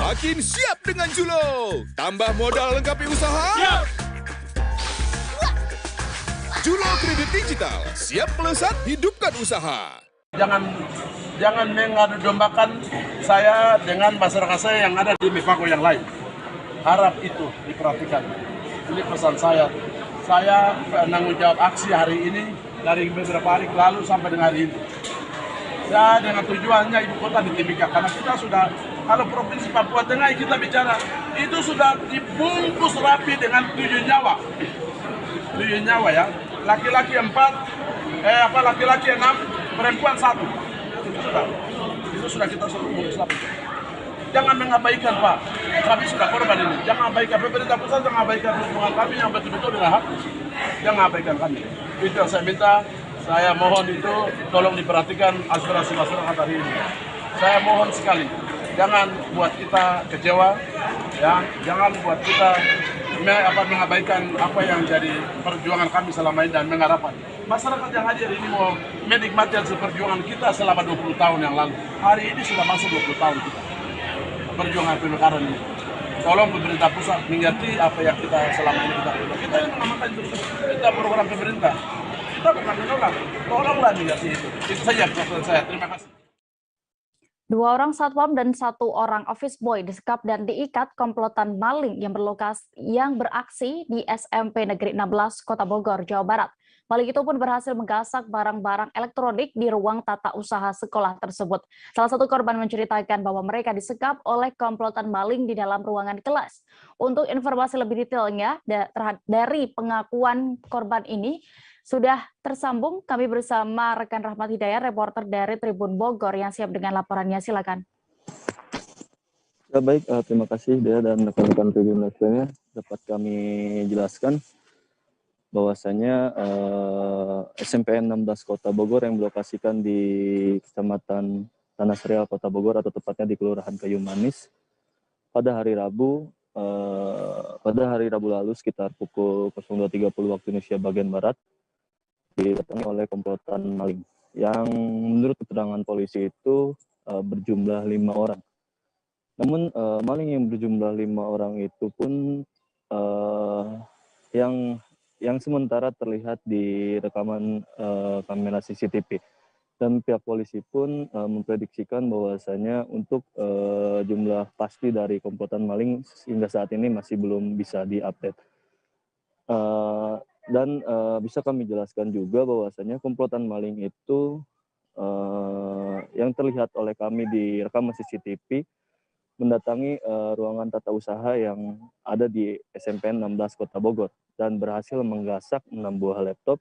Makin siap dengan Julo. Tambah modal lengkapi usaha? Siap. Julo Kredit Digital, siap melesat, hidupkan usaha. Jangan mengadu dombakan saya dengan masyarakat saya yang ada di Mipako yang lain. Harap itu diperhatikan. Ini pesan saya. Saya penanggung jawab aksi hari ini dari beberapa hari lalu sampai dengan hari ini. Ya, dengan tujuannya ibu kota di Timika, karena kita sudah, kalau Provinsi Papua Tengah kita bicara, itu sudah dibungkus rapi dengan 7 nyawa. 7 nyawa ya, laki-laki 4, laki-laki 6, perempuan 1. Itu sudah kita bungkus rapi. Jangan mengabaikan Pak, kami sudah korban ini. Jangan abaikan pemerintah pusat, jangan abaikan hubungan kami yang betul-betul dengan hak. Jangan abaikan kami. Itu yang saya minta. Saya mohon itu tolong diperhatikan aspirasi masyarakat hari ini. Saya mohon sekali, jangan buat kita kecewa, ya, jangan buat kita mengabaikan apa yang jadi perjuangan kami selama ini dan mengharapkan masyarakat yang hadir ini mau menikmati hasil perjuangan kita selama 20 tahun yang lalu. Hari ini sudah masuk 20 tahun kita perjuangan pemekaran ini. Tolong pemerintah pusat mengerti apa yang kita selama ini kita lakukan. Kita yang mengamankan itu, kita program pemerintah. Kita bukan menolak, tolonglah mengerti itu. Itu saja pesan saya. Terima kasih. 2 orang satpam dan 1 orang office boy disekap dan diikat komplotan maling yang beraksi di SMP Negeri 16 Kota Bogor, Jawa Barat. Maling itu pun berhasil menggasak barang-barang elektronik di ruang tata usaha sekolah tersebut. Salah satu korban menceritakan bahwa mereka disekap oleh komplotan maling di dalam ruangan kelas. Untuk informasi lebih detailnya dari pengakuan korban ini, sudah tersambung kami bersama rekan Rahmat Hidayat, reporter dari Tribun Bogor yang siap dengan laporannya. Silakan. Ya, baik, terima kasih Dea dan rekan-rekan Tribun lainnya. Dapat kami jelaskan bahwasanya SMPN 16 Kota Bogor yang berlokasikan di Kecamatan Tanah Serial Kota Bogor atau tepatnya di Kelurahan Kayu Manis pada hari Rabu lalu sekitar pukul 02.30 waktu Indonesia bagian Barat didatangi oleh komplotan maling yang menurut keterangan polisi itu berjumlah 5 orang. Namun maling yang berjumlah 5 orang itu pun yang sementara terlihat di rekaman kamera CCTV. Dan pihak polisi pun memprediksikan bahwasanya untuk jumlah pasti dari komplotan maling hingga saat ini masih belum bisa diupdate. Dan bisa kami jelaskan juga bahwasanya komplotan maling itu yang terlihat oleh kami di rekaman CCTV mendatangi ruangan tata usaha yang ada di SMPN 16 Kota Bogor dan berhasil menggasak 6 buah laptop,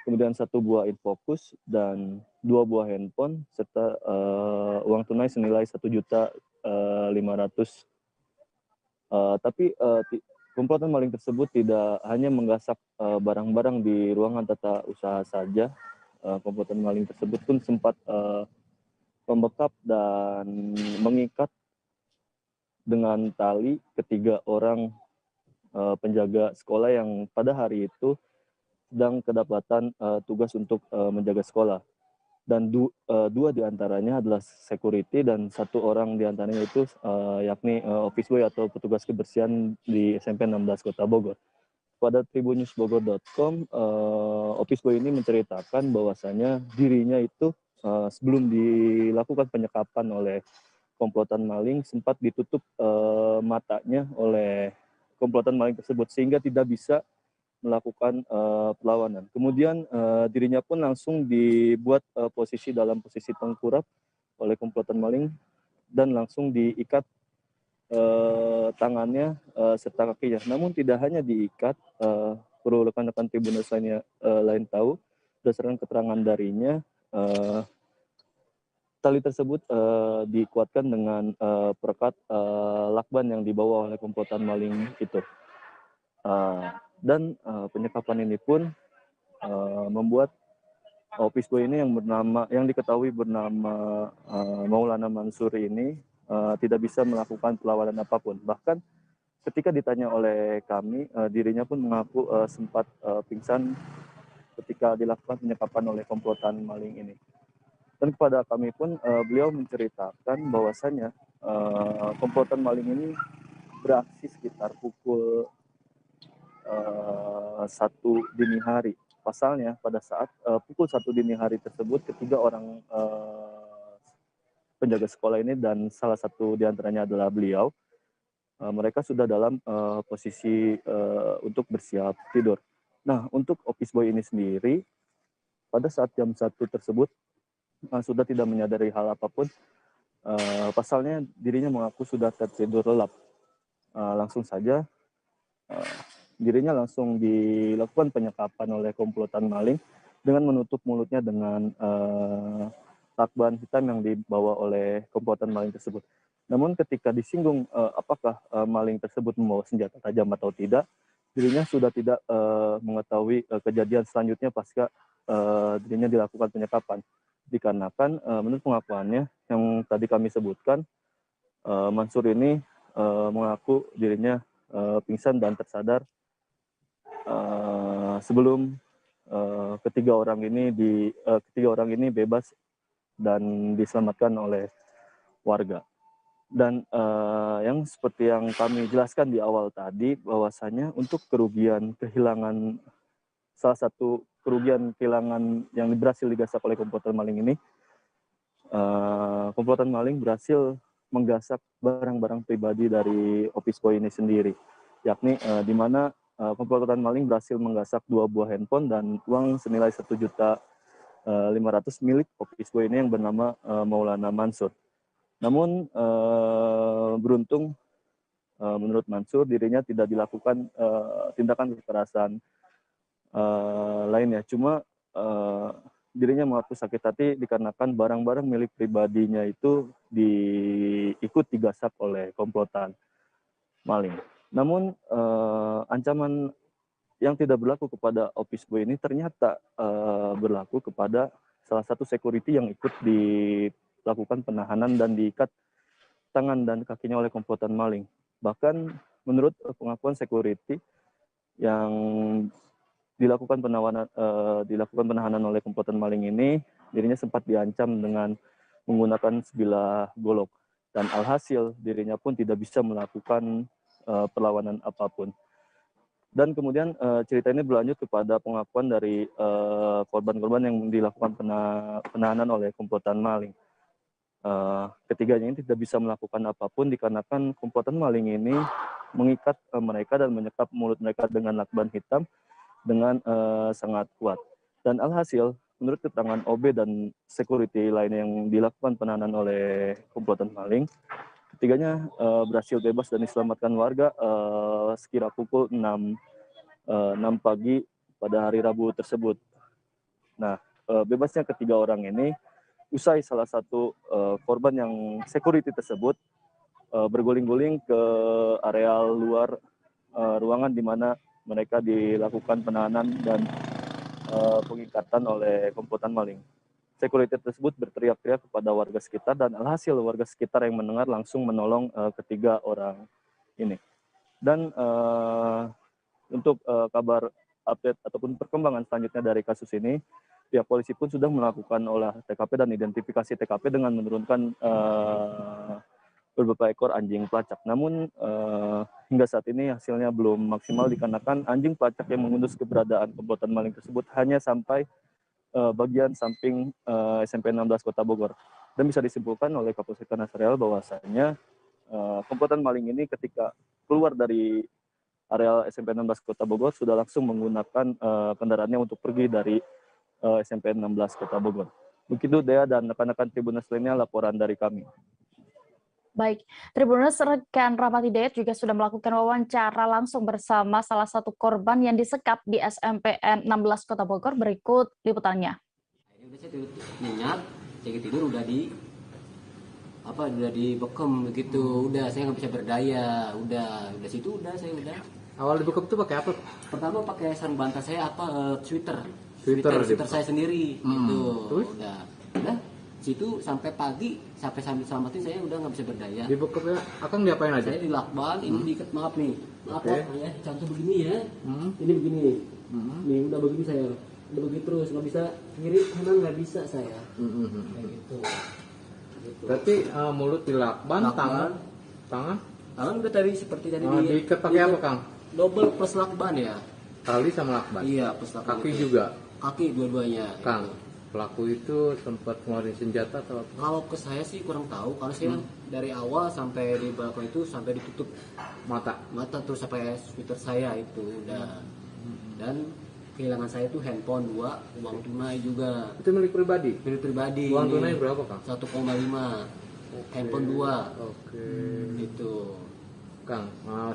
kemudian 1 buah infocus dan 2 buah handphone serta uang tunai senilai 1.500.000. Tapi komplotan maling tersebut tidak hanya menggasak barang-barang di ruangan tata usaha saja. Komplotan maling tersebut pun sempat membekap dan mengikat dengan tali ketiga orang penjaga sekolah yang pada hari itu sedang kedapatan tugas untuk menjaga sekolah. Dan 2 diantaranya adalah security dan 1 orang diantaranya itu yakni office boy atau petugas kebersihan di SMP 16 Kota Bogor. Pada tribunnewsbogor.com, office boy ini menceritakan bahwasanya dirinya itu sebelum dilakukan penyekapan oleh komplotan maling sempat ditutup matanya oleh komplotan maling tersebut sehingga tidak bisa melakukan perlawanan. Kemudian dirinya pun langsung dibuat dalam posisi tengkurap oleh komplotan maling dan langsung diikat tangannya serta kakinya. Namun tidak hanya diikat, perlu rekan-rekan Tribuners lain tahu, berdasarkan keterangan darinya, tali tersebut dikuatkan dengan perekat lakban yang dibawa oleh komplotan maling itu. Dan penyekapan ini pun membuat office boy ini yang diketahui bernama Maulana Mansur ini tidak bisa melakukan perlawanan apapun. Bahkan ketika ditanya oleh kami, dirinya pun mengaku sempat pingsan ketika dilakukan penyekapan oleh komplotan maling ini. Dan kepada kami pun beliau menceritakan bahwasanya komplotan maling ini beraksi sekitar pukul 1 dini hari. Pasalnya pada saat pukul 1 dini hari tersebut, ketiga orang penjaga sekolah ini dan salah satu diantaranya adalah beliau, mereka sudah dalam posisi untuk bersiap tidur. Nah, untuk office boy ini sendiri, pada saat jam 1 tersebut sudah tidak menyadari hal apapun. Pasalnya dirinya mengaku sudah tertidur lelap. Langsung saja dirinya langsung dilakukan penyekapan oleh komplotan maling dengan menutup mulutnya dengan lakban hitam yang dibawa oleh komplotan maling tersebut. Namun ketika disinggung apakah maling tersebut membawa senjata tajam atau tidak, dirinya sudah tidak mengetahui kejadian selanjutnya pasca dirinya dilakukan penyekapan. Dikarenakan menurut pengakuannya yang tadi kami sebutkan, Mansur ini mengaku dirinya pingsan dan tersadar sebelum ketiga orang ini bebas dan diselamatkan oleh warga. Dan yang seperti yang kami jelaskan di awal tadi, bahwasanya untuk salah satu kerugian kehilangan yang berhasil digasak oleh komplotan maling ini, komplotan maling berhasil menggasak barang-barang pribadi dari office boy ini sendiri, yakni di mana komplotan maling berhasil menggasak 2 buah handphone dan uang senilai 1.500.000 milik office boy ini yang bernama Maulana Mansur. Namun beruntung menurut Mansur dirinya tidak dilakukan tindakan kekerasan lainnya, cuma dirinya mengaku sakit hati dikarenakan barang-barang milik pribadinya itu ikut digasak oleh komplotan maling. Namun ancaman yang tidak berlaku kepada office boy ini ternyata berlaku kepada salah satu security yang ikut dilakukan penahanan dan diikat tangan dan kakinya oleh komplotan maling. Bahkan menurut pengakuan security yang dilakukan penahanan oleh komplotan maling ini, dirinya sempat diancam dengan menggunakan sebilah golok, dan alhasil dirinya pun tidak bisa melakukan perlawanan apapun. Dan kemudian cerita ini berlanjut kepada pengakuan dari korban-korban yang dilakukan penahanan oleh komplotan maling. Ketiganya ini tidak bisa melakukan apapun dikarenakan komplotan maling ini mengikat mereka dan menyekap mulut mereka dengan lakban hitam dengan sangat kuat. Dan alhasil, menurut keterangan OB dan security lainnya yang dilakukan penahanan oleh komplotan maling, ketiganya berhasil bebas dan diselamatkan warga sekira pukul 6 pagi pada hari Rabu tersebut. Nah, bebasnya ketiga orang ini usai salah satu korban yang security tersebut berguling-guling ke area luar ruangan di mana mereka dilakukan penahanan dan pengikatan oleh komplotan maling. Security tersebut berteriak-teriak kepada warga sekitar dan alhasil warga sekitar yang mendengar langsung menolong ketiga orang ini. Dan untuk kabar update ataupun perkembangan selanjutnya dari kasus ini, pihak polisi pun sudah melakukan olah TKP dan identifikasi TKP dengan menurunkan beberapa ekor anjing pelacak. Namun hingga saat ini hasilnya belum maksimal dikarenakan anjing pelacak yang mengundus keberadaan komplotan maling tersebut hanya sampai bagian samping SMP 16 Kota Bogor. Dan bisa disimpulkan oleh Kapolsek Tanah Sareal bahwasanya komplotan maling ini ketika keluar dari area SMP 16 Kota Bogor sudah langsung menggunakan kendaraannya untuk pergi dari SMP 16 Kota Bogor. Begitu Dea dan rekan-rekan Tribuners lainnya laporan dari kami. Baik, Tribuners, rekan Rahmat Hidayat juga sudah melakukan wawancara langsung bersama salah satu korban yang disekap di SMPN 16 Kota Bogor. Berikut liputannya. Udah saya nyenyak, saya tidur udah dibekem begitu, udah saya nggak bisa berdaya, udah situ udah saya udah. Awal dibekem tuh pakai apa? Pertama pakai sarung bantal saya sweater saya sendiri, gitu. Terus? Udah situ sampai pagi, sampai selamatin saya udah nggak bisa berdaya. Di bekep ya, Akang diapain aja? Saya dilakban, ini diikat, maaf nih, Okay. ya, contoh begini ya, ini begini, nih udah begini saya, udah begini terus, nggak bisa kiri kanan nggak bisa saya, kayak gitu. Berarti mulut dilakban, tangan udah tadi seperti tadi diikat pakai apa, Kang? Double plus lakban ya. Tali sama lakban. Iya, plus lakban. Kaki itu. juga. Kaki dua-duanya. Kang, pelaku itu sempat ngeluarin senjata atau apa? Kalau ke saya sih kurang tahu, karena saya dari awal sampai di balkon itu sampai ditutup mata terus sampai sweater saya itu udah. Dan kehilangan saya itu handphone 2, uang tunai juga. Itu milik pribadi? Milik pribadi. Uang tunai berapa, Kang? 1,5. Handphone 2. Oke. Gitu. Kang,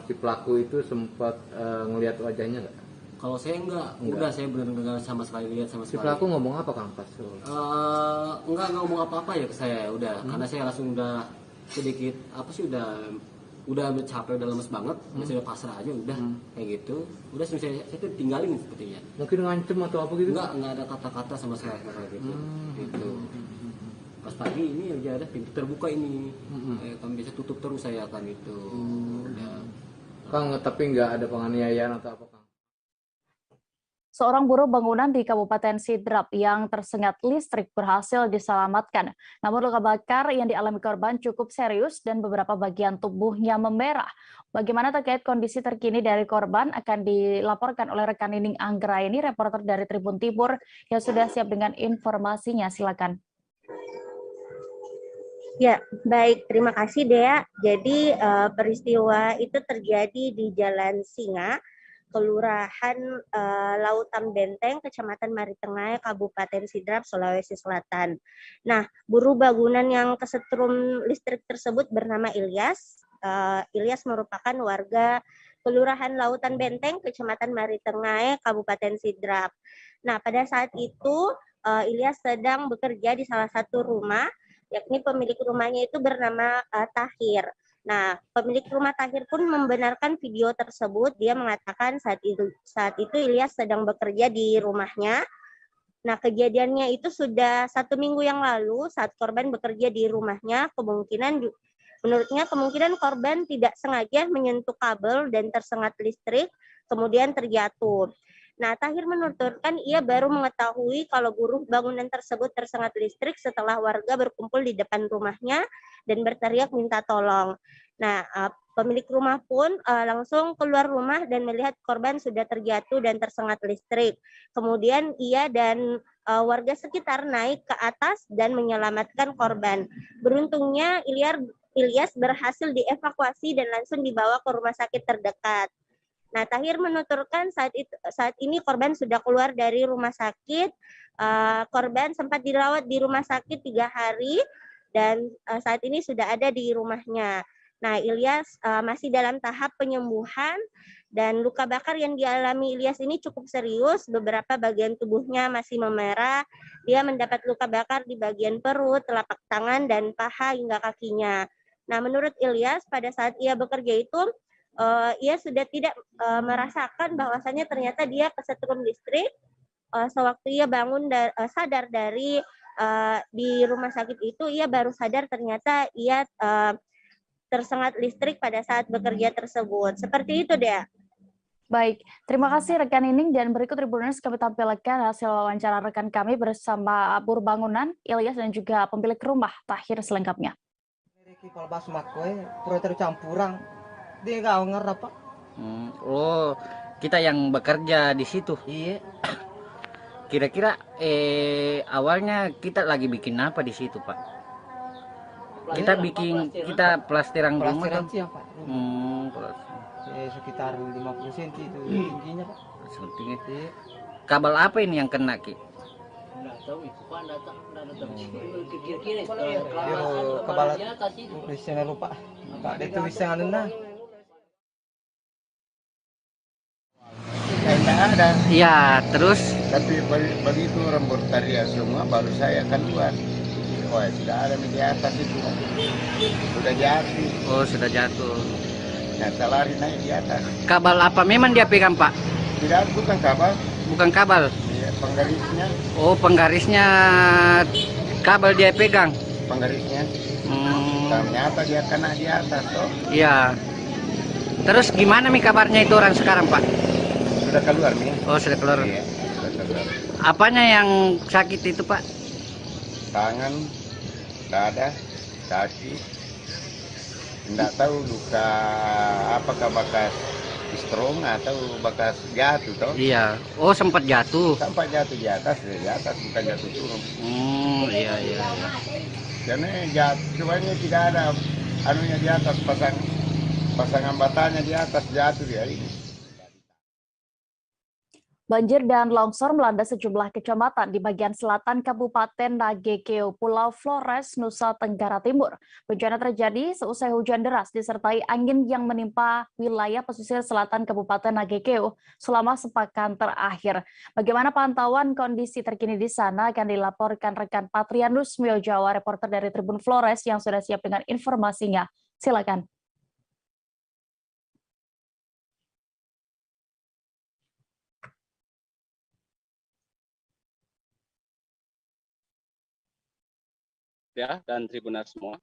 si pelaku itu sempat ngelihat wajahnya nggak? Kalau saya enggak, udah saya benar-benar sama sekali lihat sama Si sekali. pelaku ngomong apa, Kang, pas? Enggak ngomong apa-apa ya ke saya, udah. Karena saya langsung udah sedikit udah capek, udah lemes banget, saya udah pasrah aja udah kayak gitu. Udah saya tuh tinggalin sepertinya. Mungkin ngancem atau apa gitu? Enggak ada kata-kata sama saya kayak gitu. Gitu. Pas pagi ini aja ada pintu terbuka ini. Kami bisa tutup terus saya akan itu. Udah Kang, tapi nggak ada penganiayaan atau apa, Kang? Seorang buruh bangunan di Kabupaten Sidrap yang tersengat listrik berhasil diselamatkan. Namun luka bakar yang dialami korban cukup serius dan beberapa bagian tubuhnya memerah. Bagaimana terkait kondisi terkini dari korban akan dilaporkan oleh rekan Nining Anggraini, reporter dari Tribun Timur yang sudah siap dengan informasinya. Silakan. Ya, baik. Terima kasih, Dea. Jadi peristiwa itu terjadi di Jalan Singa, Kelurahan Lautan Benteng, Kecamatan Maritengah, Kabupaten Sidrap, Sulawesi Selatan. Nah, buruh bangunan yang kesetrum listrik tersebut bernama Ilyas. Ilyas merupakan warga Kelurahan Lautan Benteng, Kecamatan Maritengah, Kabupaten Sidrap. Nah, pada saat itu Ilyas sedang bekerja di salah satu rumah, yakni pemilik rumahnya itu bernama Tahir. Nah, pemilik rumah Tahir pun membenarkan video tersebut. Dia mengatakan saat itu Ilyas sedang bekerja di rumahnya. Nah, kejadiannya itu sudah 1 minggu yang lalu saat korban bekerja di rumahnya. Menurutnya kemungkinan korban tidak sengaja menyentuh kabel dan tersengat listrik, kemudian terjatuh. Nah, Tahir menuturkan ia baru mengetahui kalau buruh bangunan tersebut tersengat listrik setelah warga berkumpul di depan rumahnya dan berteriak minta tolong. Nah, pemilik rumah pun langsung keluar rumah dan melihat korban sudah terjatuh dan tersengat listrik. Kemudian ia dan warga sekitar naik ke atas dan menyelamatkan korban. Beruntungnya Ilyas berhasil dievakuasi dan langsung dibawa ke rumah sakit terdekat. Nah, Tahir menuturkan saat ini korban sudah keluar dari rumah sakit. Korban sempat dirawat di rumah sakit 3 hari dan saat ini sudah ada di rumahnya. Nah, Ilyas masih dalam tahap penyembuhan dan luka bakar yang dialami Ilyas ini cukup serius. Beberapa bagian tubuhnya masih memerah. Dia mendapat luka bakar di bagian perut, telapak tangan, dan paha hingga kakinya. Nah, menurut Ilyas pada saat ia bekerja itu ia sudah tidak merasakan bahwasannya ternyata dia kesetrum listrik. Sewaktu ia bangun sadar dari di rumah sakit itu, ia baru sadar ternyata ia tersengat listrik pada saat bekerja tersebut. Seperti itu, Dea. Baik, terima kasih rekan Nining, dan berikut Tribuners kami tampilkan hasil wawancara rekan kami bersama buruh bangunan, Ilyas, dan juga pemilik rumah Tahir selengkapnya. Dia nggak ngerti apa. Oh, kita yang bekerja di situ. Iya. Kira-kira awalnya kita lagi bikin apa di situ, Pak? Kita plastiran rumah kan? Siapa? Sekitar 50 cm itu tingginya, Pak. Tinggi. Kabel apa ini yang kena, Ki? Nggak tahu itu, Pak. Kira-kira kabel tulisnya lupa. Pak, dia tulisnya anu. Ada. Iya, terus? Tapi begitu rembur tarian semua baru saya akan buat. Oh, sudah ada di atas itu. Sudah jatuh. Oh, sudah jatuh. Nyata lari naik di atas. Kabel apa memang dia pegang, Pak? Tidak, bukan kabel. Bukan kabel? Iya, penggarisnya. Oh, penggarisnya kabel dia pegang? Penggarisnya. Ternyata dia kena di atas, toh. Iya. Terus gimana nih kabarnya itu orang sekarang, Pak? Sudah keluar nih. Oh, sudah keluar. Iya, sudah keluar. Apanya yang sakit itu, Pak? Tangan, dada, kaki. Tidak tahu luka apakah bekas strong atau bekas jatuh, toh? Iya. Oh, sempat jatuh. Sempat jatuh di atas bukan jatuh turun. Iya. Karena jatuhnya tidak ada anunya di atas, pasangan batanya di atas jatuh dia ini. Banjir dan longsor melanda sejumlah kecamatan di bagian selatan Kabupaten Nagekeo, Pulau Flores, Nusa Tenggara Timur. Bencana terjadi seusai hujan deras disertai angin yang menimpa wilayah pesisir selatan Kabupaten Nagekeo selama sepekan terakhir. Bagaimana pantauan kondisi terkini di sana akan dilaporkan rekan Patrianus Miojawa, reporter dari Tribun Flores yang sudah siap dengan informasinya. Silakan. Ya, dan Tribuners semua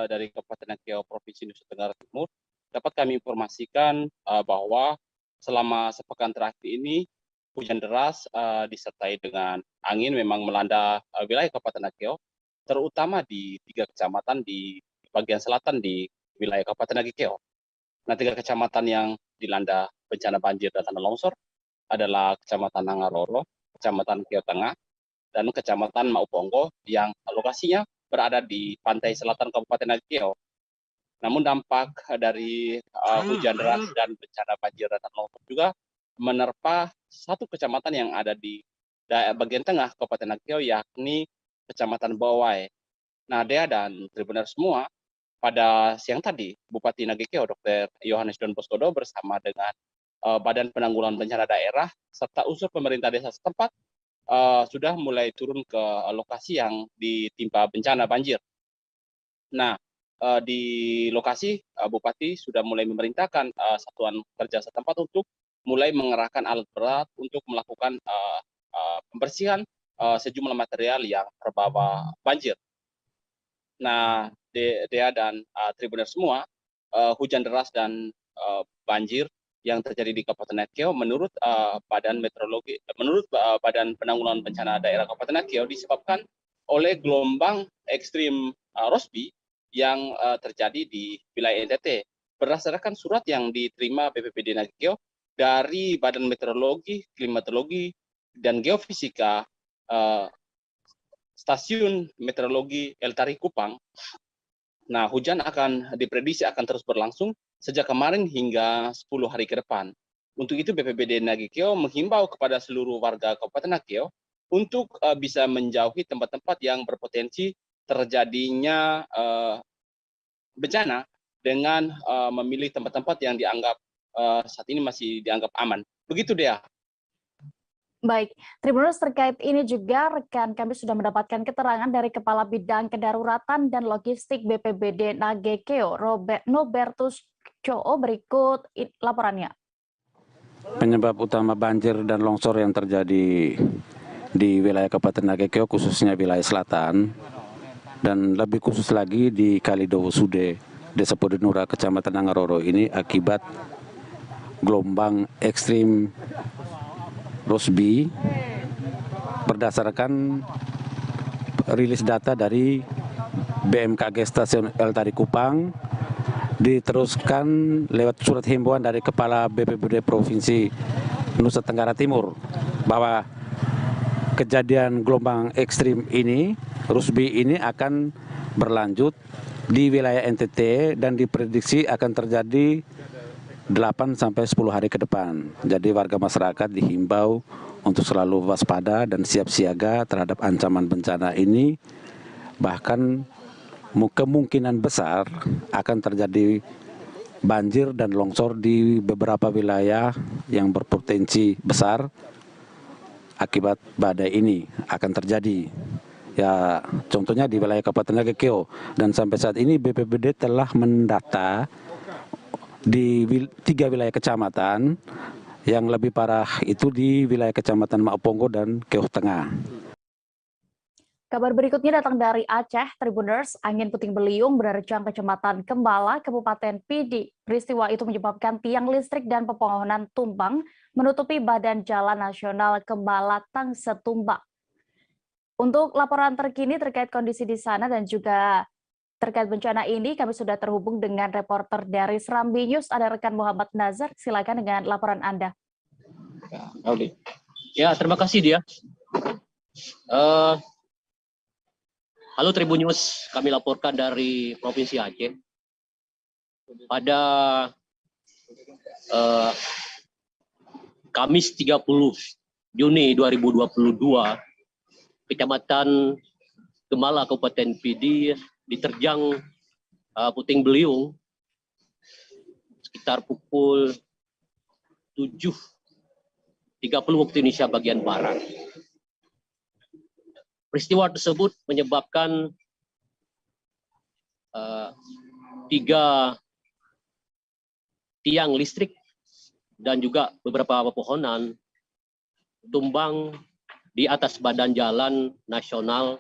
dari Kabupaten Nagekeo Provinsi Nusa Tenggara Timur. dapat kami informasikan bahwa selama sepekan terakhir ini hujan deras disertai dengan angin memang melanda wilayah Kabupaten Nagekeo, terutama di 3 kecamatan di bagian selatan di wilayah Kabupaten Nagekeo. Nah, 3 kecamatan yang dilanda bencana banjir dan tanah longsor adalah Kecamatan Nangaroro, Kecamatan Keo Tengah, dan Kecamatan Mauponggo yang lokasinya berada di pantai selatan Kabupaten Nagekeo. Namun dampak dari hujan deras dan bencana banjir dan tanah longsor juga menerpa satu kecamatan yang ada di bagian tengah Kabupaten Nagekeo, yakni Kecamatan Bawai. Nah, Dea dan Tribuners semua, pada siang tadi Bupati Nagekeo Dr. Yohanes Don Bosco bersama dengan Badan Penanggulangan Bencana Daerah serta unsur pemerintah desa setempat sudah mulai turun ke lokasi yang ditimpa bencana banjir. Nah, di lokasi Bupati sudah mulai memerintahkan satuan kerja setempat untuk mulai mengerahkan alat berat untuk melakukan pembersihan sejumlah material yang terbawa banjir. Nah, Dea dan Tribuners semua, hujan deras dan banjir yang terjadi di Kabupaten Nagekeo menurut Badan Penanggulangan Bencana Daerah Kabupaten Nagekeo disebabkan oleh gelombang ekstrim Rossby yang terjadi di wilayah NTT. Berdasarkan surat yang diterima BPBD Nagekeo dari Badan Meteorologi, Klimatologi, dan Geofisika Stasiun Meteorologi Eltari Kupang, nah, hujan akan diprediksi akan terus berlangsung sejak kemarin hingga 10 hari ke depan. Untuk itu BPBD Nagekeo menghimbau kepada seluruh warga Kabupaten Nagekeo untuk bisa menjauhi tempat-tempat yang berpotensi terjadinya bencana dengan memilih tempat-tempat yang dianggap saat ini masih dianggap aman. Begitu, Dea. Baik, Tribuners, terkait ini juga rekan kami sudah mendapatkan keterangan dari Kepala Bidang Kedaruratan dan Logistik BPBD Nagekeo, Nobertus Coo. Berikut laporannya. Penyebab utama banjir dan longsor yang terjadi di wilayah Kabupaten Nagekeo, khususnya wilayah selatan, dan lebih khusus lagi di Kalidowo Sude, Desa Podinura, Kecamatan Nangaroro ini akibat gelombang ekstrim Rossby berdasarkan rilis data dari BMKG Stasiun Eltari Kupang, diteruskan lewat surat himbauan dari Kepala BPBD Provinsi Nusa Tenggara Timur bahwa kejadian gelombang ekstrim ini, Rossby ini akan berlanjut di wilayah NTT dan diprediksi akan terjadi 8 sampai 10 hari ke depan. Jadi warga masyarakat dihimbau untuk selalu waspada dan siap siaga terhadap ancaman bencana ini. Bahkan kemungkinan besar akan terjadi banjir dan longsor di beberapa wilayah yang berpotensi besar akibat badai ini akan terjadi. Ya, contohnya di wilayah Kabupaten Nagekeo, dan sampai saat ini BPBD telah mendata di 3 wilayah kecamatan, yang lebih parah itu di wilayah Kecamatan Mauponggo dan Keo Tengah. Kabar berikutnya datang dari Aceh, Tribuners. Angin puting beliung menerjang Kecamatan Kembala, Kabupaten Pidi. Peristiwa itu menyebabkan tiang listrik dan pepohonan tumbang menutupi Badan Jalan Nasional Kembala Tangse Tumbak. Untuk laporan terkini terkait kondisi di sana dan juga terkait bencana ini, kami sudah terhubung dengan reporter dari Serambi News, ada rekan Muhammad Nazar. Silakan dengan laporan Anda. Ya, terima kasih dia. Halo Tribun News, kami laporkan dari Provinsi Aceh. Pada Kamis 30 Juni 2022, Kecamatan Kembala Kabupaten Pidi diterjang puting beliung sekitar pukul 7.30 waktu Indonesia bagian barat. Peristiwa tersebut menyebabkan 3 tiang listrik dan juga beberapa pepohonan tumbang di atas badan jalan nasional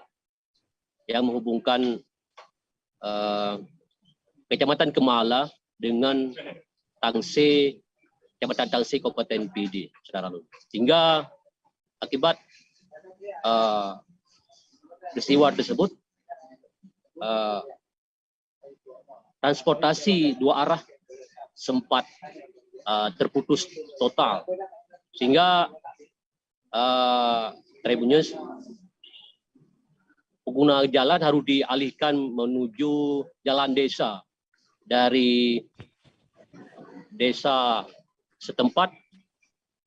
yang menghubungkan Kecamatan Kembala dengan Tangse, Kecamatan Tangse, Kabupaten PD, saudara. Sehingga akibat peristiwa tersebut, transportasi dua arah sempat terputus total, sehingga Tribunnews, pengguna jalan harus dialihkan menuju jalan desa dari desa setempat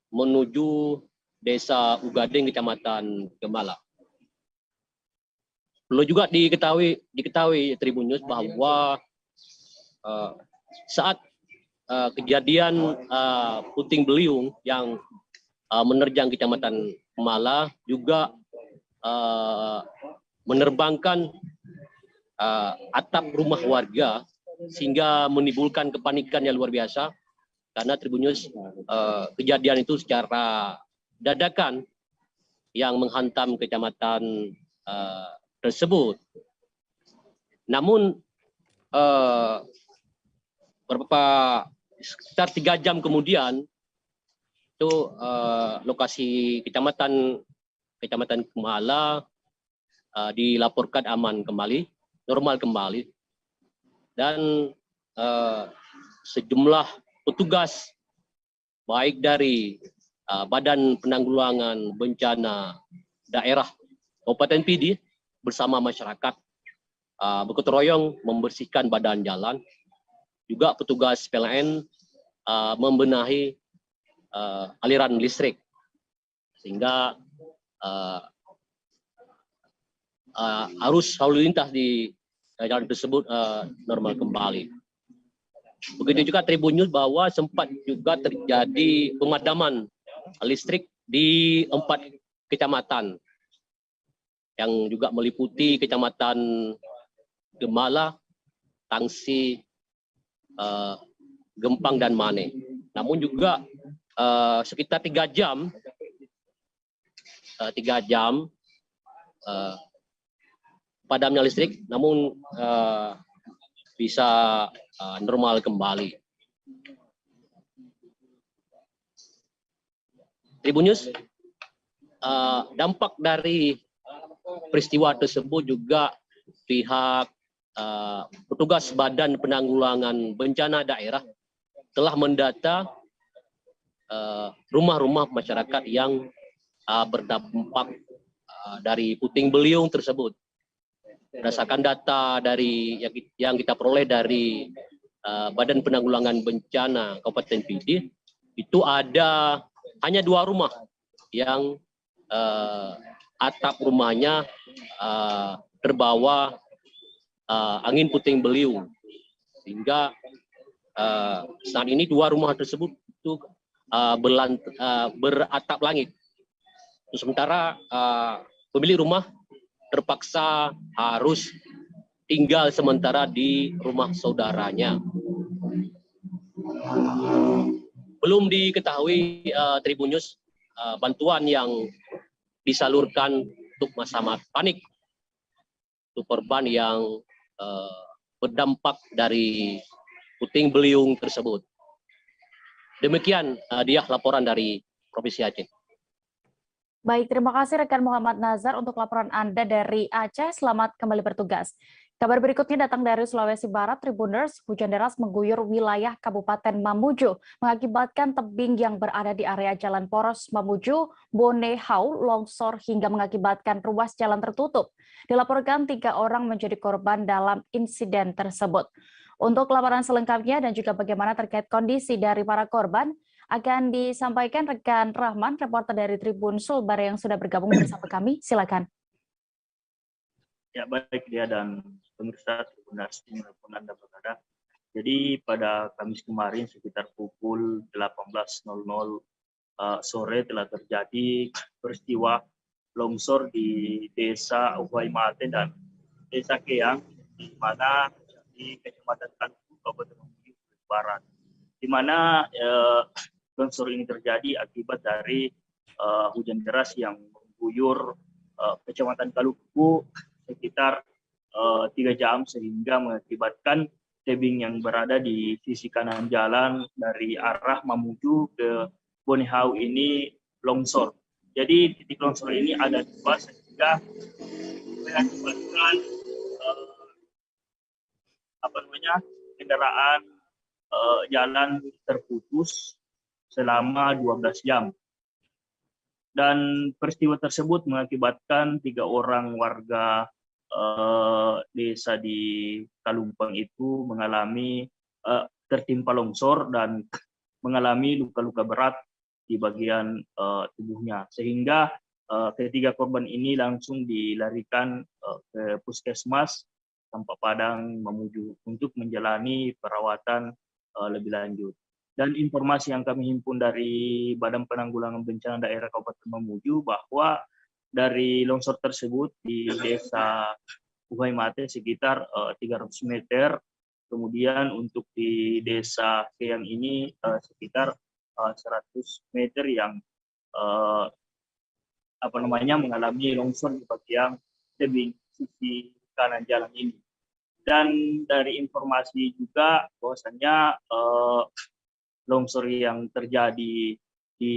menuju desa Ugading, Kecamatan Gembala. Perlu juga diketahui Tribunnews bahwa saat kejadian puting beliung yang menerjang Kecamatan Gembala juga menerbangkan atap rumah warga, sehingga menimbulkan kepanikan yang luar biasa karena Tribunnews kejadian itu secara dadakan yang menghantam kecamatan tersebut. Namun sekitar 3 jam kemudian itu lokasi kecamatan Gembala dilaporkan aman kembali, normal kembali, dan sejumlah petugas baik dari Badan Penanggulangan Bencana Daerah Kabupaten PD bersama masyarakat bergotong royong membersihkan badan jalan. Juga petugas PLN membenahi aliran listrik, sehingga arus lalu lintas di jalan tersebut normal kembali. Begitu juga Tribunnews bahwa sempat juga terjadi pemadaman listrik di 4 kecamatan yang juga meliputi Kecamatan Gembala, Tangsi, Gempang, dan Mane. Namun juga sekitar 3 jam padamnya listrik, namun bisa normal kembali. Tribunnews, dampak dari peristiwa tersebut juga pihak petugas Badan Penanggulangan Bencana Daerah telah mendata rumah-rumah masyarakat yang berdampak dari puting beliung tersebut. Berdasarkan data dari yang kita peroleh dari Badan Penanggulangan Bencana Kabupaten PD, itu ada hanya 2 rumah yang atap rumahnya terbawa angin puting beliung, sehingga saat ini 2 rumah tersebut itu beratap langit. Sementara pemilik rumah terpaksa harus tinggal sementara di rumah saudaranya. Belum diketahui Tribunnews bantuan yang disalurkan untuk masa panik untuk korban yang berdampak dari puting beliung tersebut. Demikian dia laporan dari Provinsi Aceh. Baik, terima kasih rekan Muhammad Nazar untuk laporan Anda dari Aceh. Selamat kembali bertugas. Kabar berikutnya datang dari Sulawesi Barat. Tribunnews, hujan deras mengguyur wilayah Kabupaten Mamuju, mengakibatkan tebing yang berada di area Jalan Poros Mamuju, Bonehau, longsor hingga mengakibatkan ruas jalan tertutup. Dilaporkan 3 orang menjadi korban dalam insiden tersebut. Untuk laporan selengkapnya dan juga bagaimana terkait kondisi dari para korban, akan disampaikan rekan Rahman, reporter dari Tribun Sulbar yang sudah bergabung bersama kami. Silakan. Ya, baik dia dan pemirsa Tribunnews dimanapun Anda berada. Jadi pada Kamis kemarin sekitar pukul 18.00 sore telah terjadi peristiwa longsor di Desa Uhuai Mate dan Desa Keang, di mana di Kecamatan Tantu, Kabupaten Mamuju Barat, di mana longsor ini terjadi akibat dari hujan deras yang mengguyur Kecamatan Kaluku sekitar 3 jam, sehingga mengakibatkan tebing yang berada di sisi kanan jalan dari arah Mamuju ke Bonehau ini longsor. Jadi titik longsor ini ada dua sehingga mengakibatkan kendaraan jalan terputus selama 12 jam. Dan peristiwa tersebut mengakibatkan 3 orang warga desa di Kalumpang itu mengalami tertimpa longsor dan mengalami luka-luka berat di bagian tubuhnya, sehingga ketiga korban ini langsung dilarikan ke puskesmas Tampak Padang Mamuju untuk menjalani perawatan lebih lanjut. Dan informasi yang kami himpun dari Badan Penanggulangan Bencana Daerah Kabupaten Mamuju bahwa dari longsor tersebut di desa Uhai Mate sekitar 300 meter, kemudian untuk di desa Keang ini sekitar 100 meter yang mengalami longsor di bagian tebing sisi kanan jalan ini. Dan dari informasi juga bahwasannya longsor yang terjadi di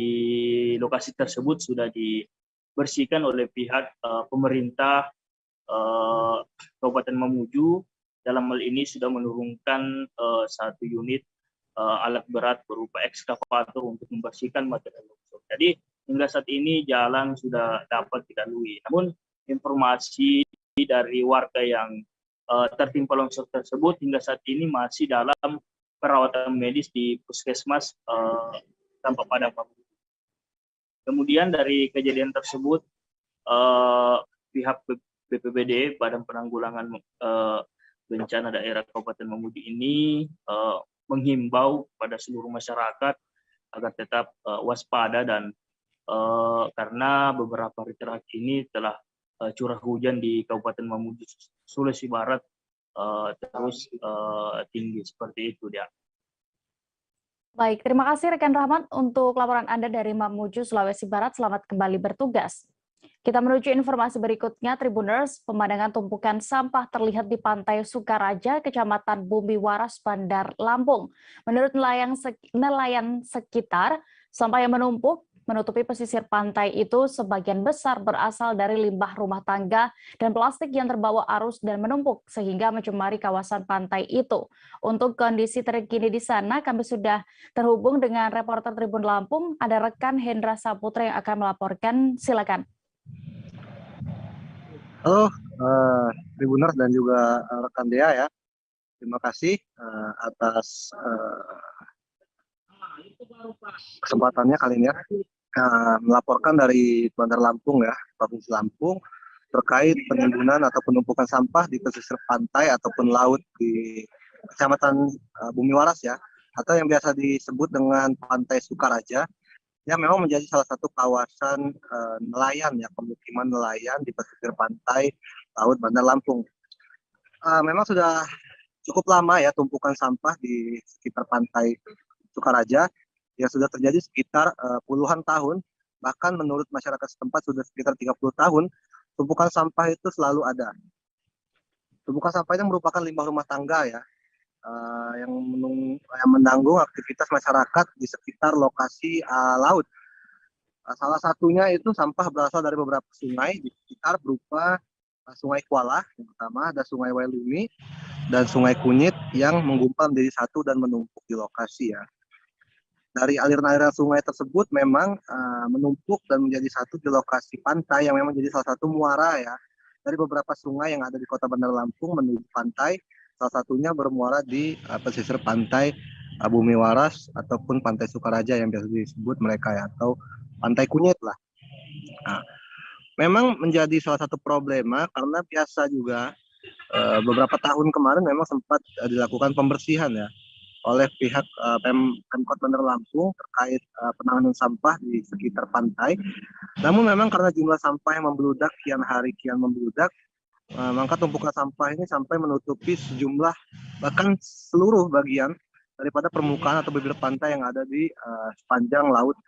lokasi tersebut sudah dibersihkan oleh pihak pemerintah Kabupaten Mamuju. Dalam hal ini sudah menurunkan 1 unit alat berat berupa ekskavator untuk membersihkan material longsor. Jadi hingga saat ini jalan sudah dapat dilalui. Namun informasi dari warga yang tertimpa longsor tersebut hingga saat ini masih dalam perawatan medis di puskesmas Tampak Padang Mamuju. Kemudian dari kejadian tersebut pihak BPBD Badan Penanggulangan Bencana Daerah Kabupaten Mamuju ini menghimbau pada seluruh masyarakat agar tetap waspada dan karena beberapa hari terakhir ini telah curah hujan di Kabupaten Mamuju Sulawesi Barat terus tinggi seperti itu dia. Baik, terima kasih rekan Rahmat untuk laporan Anda dari Mamuju Sulawesi Barat. Selamat kembali bertugas. Kita menuju informasi berikutnya, Tribuners. Pemandangan tumpukan sampah terlihat di Pantai Sukaraja, Kecamatan Bumi Waras, Bandar Lampung. Menurut nelayan sekitar, sampah yang menumpuk menutupi pesisir pantai itu sebagian besar berasal dari limbah rumah tangga dan plastik yang terbawa arus dan menumpuk sehingga mencemari kawasan pantai itu. Untuk kondisi terkini di sana, kami sudah terhubung dengan reporter Tribun Lampung, ada rekan Hendra Saputra yang akan melaporkan. Silakan. Halo Tribuners dan juga rekan Dea ya. Terima kasih atas kesempatannya kali ini ya. Melaporkan dari Bandar Lampung ya, Provinsi Lampung terkait penimbunan atau penumpukan sampah di pesisir pantai ataupun laut di Kecamatan Bumi Waras ya, atau yang biasa disebut dengan Pantai Sukaraja, yang memang menjadi salah satu kawasan nelayan ya, pemukiman nelayan di pesisir pantai laut Bandar Lampung. Memang sudah cukup lama ya tumpukan sampah di sekitar Pantai Sukaraja yang sudah terjadi sekitar puluhan tahun, bahkan menurut masyarakat setempat sudah sekitar 30 tahun, tumpukan sampah itu selalu ada. Tumpukan sampah itu merupakan limbah rumah tangga ya, yang menanggung aktivitas masyarakat di sekitar lokasi laut. Salah satunya itu sampah berasal dari beberapa sungai di sekitar berupa Sungai Kuala, yang pertama ada Sungai Wailumi dan Sungai Kunyit yang menggumpal menjadi satu dan menumpuk di lokasi ya. Dari aliran-aliran sungai tersebut memang menumpuk dan menjadi satu di lokasi pantai yang memang jadi salah satu muara ya dari beberapa sungai yang ada di Kota Bandar Lampung menuju pantai. Salah satunya bermuara di pesisir pantai Bumi Waras ataupun Pantai Sukaraja yang biasa disebut mereka ya, atau Pantai Kunyit lah. Nah, memang menjadi salah satu problema karena biasa juga beberapa tahun kemarin memang sempat dilakukan pembersihan ya oleh pihak Pemkot Bandar Lampung terkait penanganan sampah di sekitar pantai. Namun memang karena jumlah sampah yang membludak kian hari kian membludak, maka tumpukan sampah ini sampai menutupi sejumlah bahkan seluruh bagian daripada permukaan atau bibir pantai yang ada di sepanjang laut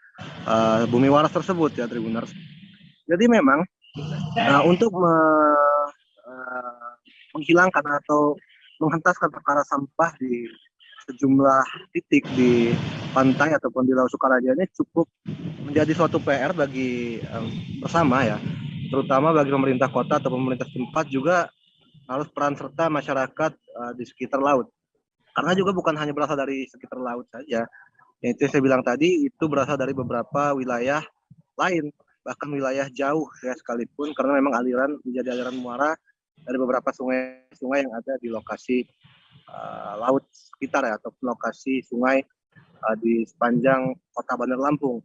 Bumi Waras tersebut ya, Tribuners. Jadi memang untuk menghilangkan atau menghentaskan perkara sampah di sejumlah titik di pantai ataupun di Laut Sukaraja ini cukup menjadi suatu PR bagi bersama ya, terutama bagi pemerintah kota atau pemerintah tempat juga harus peran serta masyarakat di sekitar laut. Karena juga bukan hanya berasal dari sekitar laut saja, yang itu saya bilang tadi itu berasal dari beberapa wilayah lain, bahkan wilayah jauh ya sekalipun, karena memang aliran menjadi aliran muara dari beberapa sungai-sungai yang ada di lokasi laut sekitar ya, atau lokasi sungai di sepanjang kota Bandar Lampung.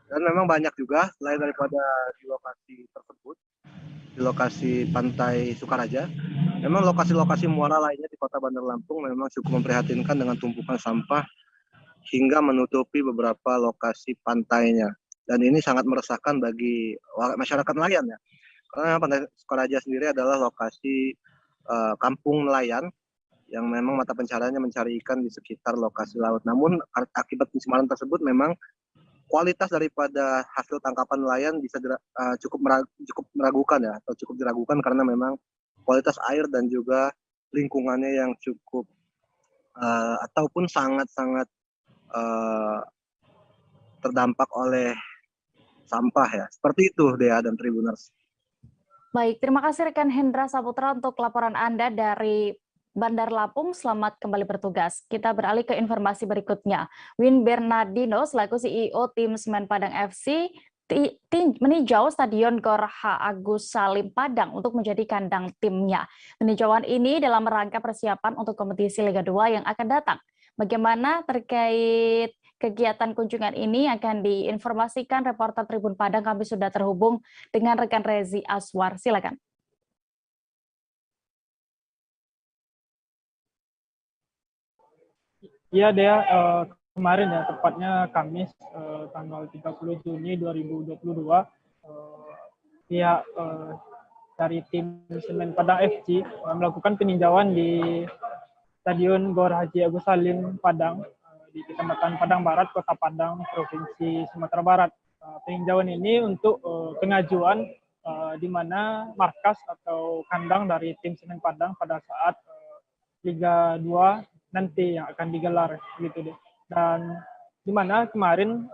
Dan memang banyak juga selain daripada di lokasi tersebut, di lokasi pantai Sukaraja, memang lokasi-lokasi muara lainnya di kota Bandar Lampung memang cukup memprihatinkan dengan tumpukan sampah hingga menutupi beberapa lokasi pantainya. Dan ini sangat meresahkan bagi masyarakat nelayan ya. Karena pantai Sukaraja sendiri adalah lokasi kampung nelayan yang memang mata pencariannya mencari ikan di sekitar lokasi laut. Namun akibat pencemaran tersebut memang kualitas daripada hasil tangkapan nelayan bisa cukup meragukan ya, atau cukup diragukan karena memang kualitas air dan juga lingkungannya yang cukup ataupun sangat-sangat terdampak oleh sampah ya. Seperti itu Dea dan Tribuners. Baik, terima kasih rekan Hendra Saputra untuk laporan Anda dari Bandar Lampung. Selamat kembali bertugas. Kita beralih ke informasi berikutnya. Win Bernardino selaku CEO tim Semen Padang FC meninjau Stadion Gor H. Agus Salim Padang untuk menjadi kandang timnya. Peninjauan ini dalam rangka persiapan untuk kompetisi Liga 2 yang akan datang. Bagaimana terkait kegiatan kunjungan ini akan diinformasikan reporter Tribun Padang. Kami sudah terhubung dengan rekan Rezi Aswar. Silakan. Iya Dea, kemarin ya, tepatnya Kamis tanggal 30 Juni 2022, pihak dari tim Semen Padang FC melakukan peninjauan di Stadion Gor Haji Agus Salim Padang di Kecamatan Padang Barat, Kota Padang, Provinsi Sumatera Barat. Peninjauan ini untuk pengajuan di mana markas atau kandang dari tim Semen Padang pada saat Liga 2 nanti yang akan digelar gitu deh. Dan di mana kemarin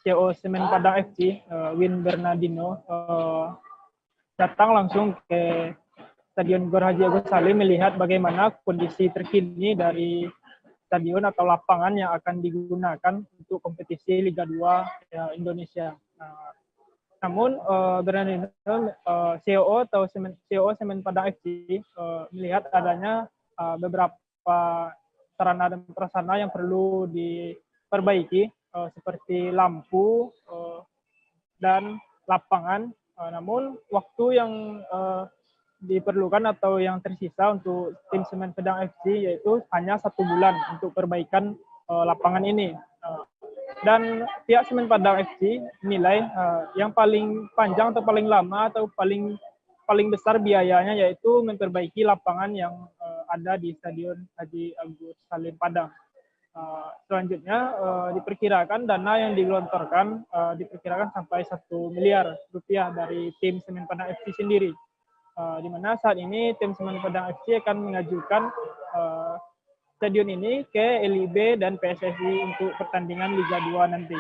CEO Semen Padang FC Win Bernardino datang langsung ke Stadion Gor Haji Agus Salim melihat bagaimana kondisi terkini dari stadion atau lapangan yang akan digunakan untuk kompetisi Liga 2 Indonesia. Namun Bernardino CEO Semen Padang FC melihat adanya beberapa sarana dan prasarana yang perlu diperbaiki seperti lampu dan lapangan. Namun waktu yang diperlukan atau yang tersisa untuk tim Semen Padang FC yaitu hanya 1 bulan untuk perbaikan lapangan ini. Dan pihak Semen Padang FC menilai yang paling panjang atau paling lama atau paling besar biayanya yaitu memperbaiki lapangan yang ada di Stadion Haji Agus Salim Padang. Selanjutnya diperkirakan dana yang digelontorkan diperkirakan sampai 1 miliar rupiah dari tim Semen Padang FC sendiri. Di mana saat ini tim Semen Padang FC akan mengajukan stadion ini ke LIB dan PSSI untuk pertandingan Liga 2 nanti.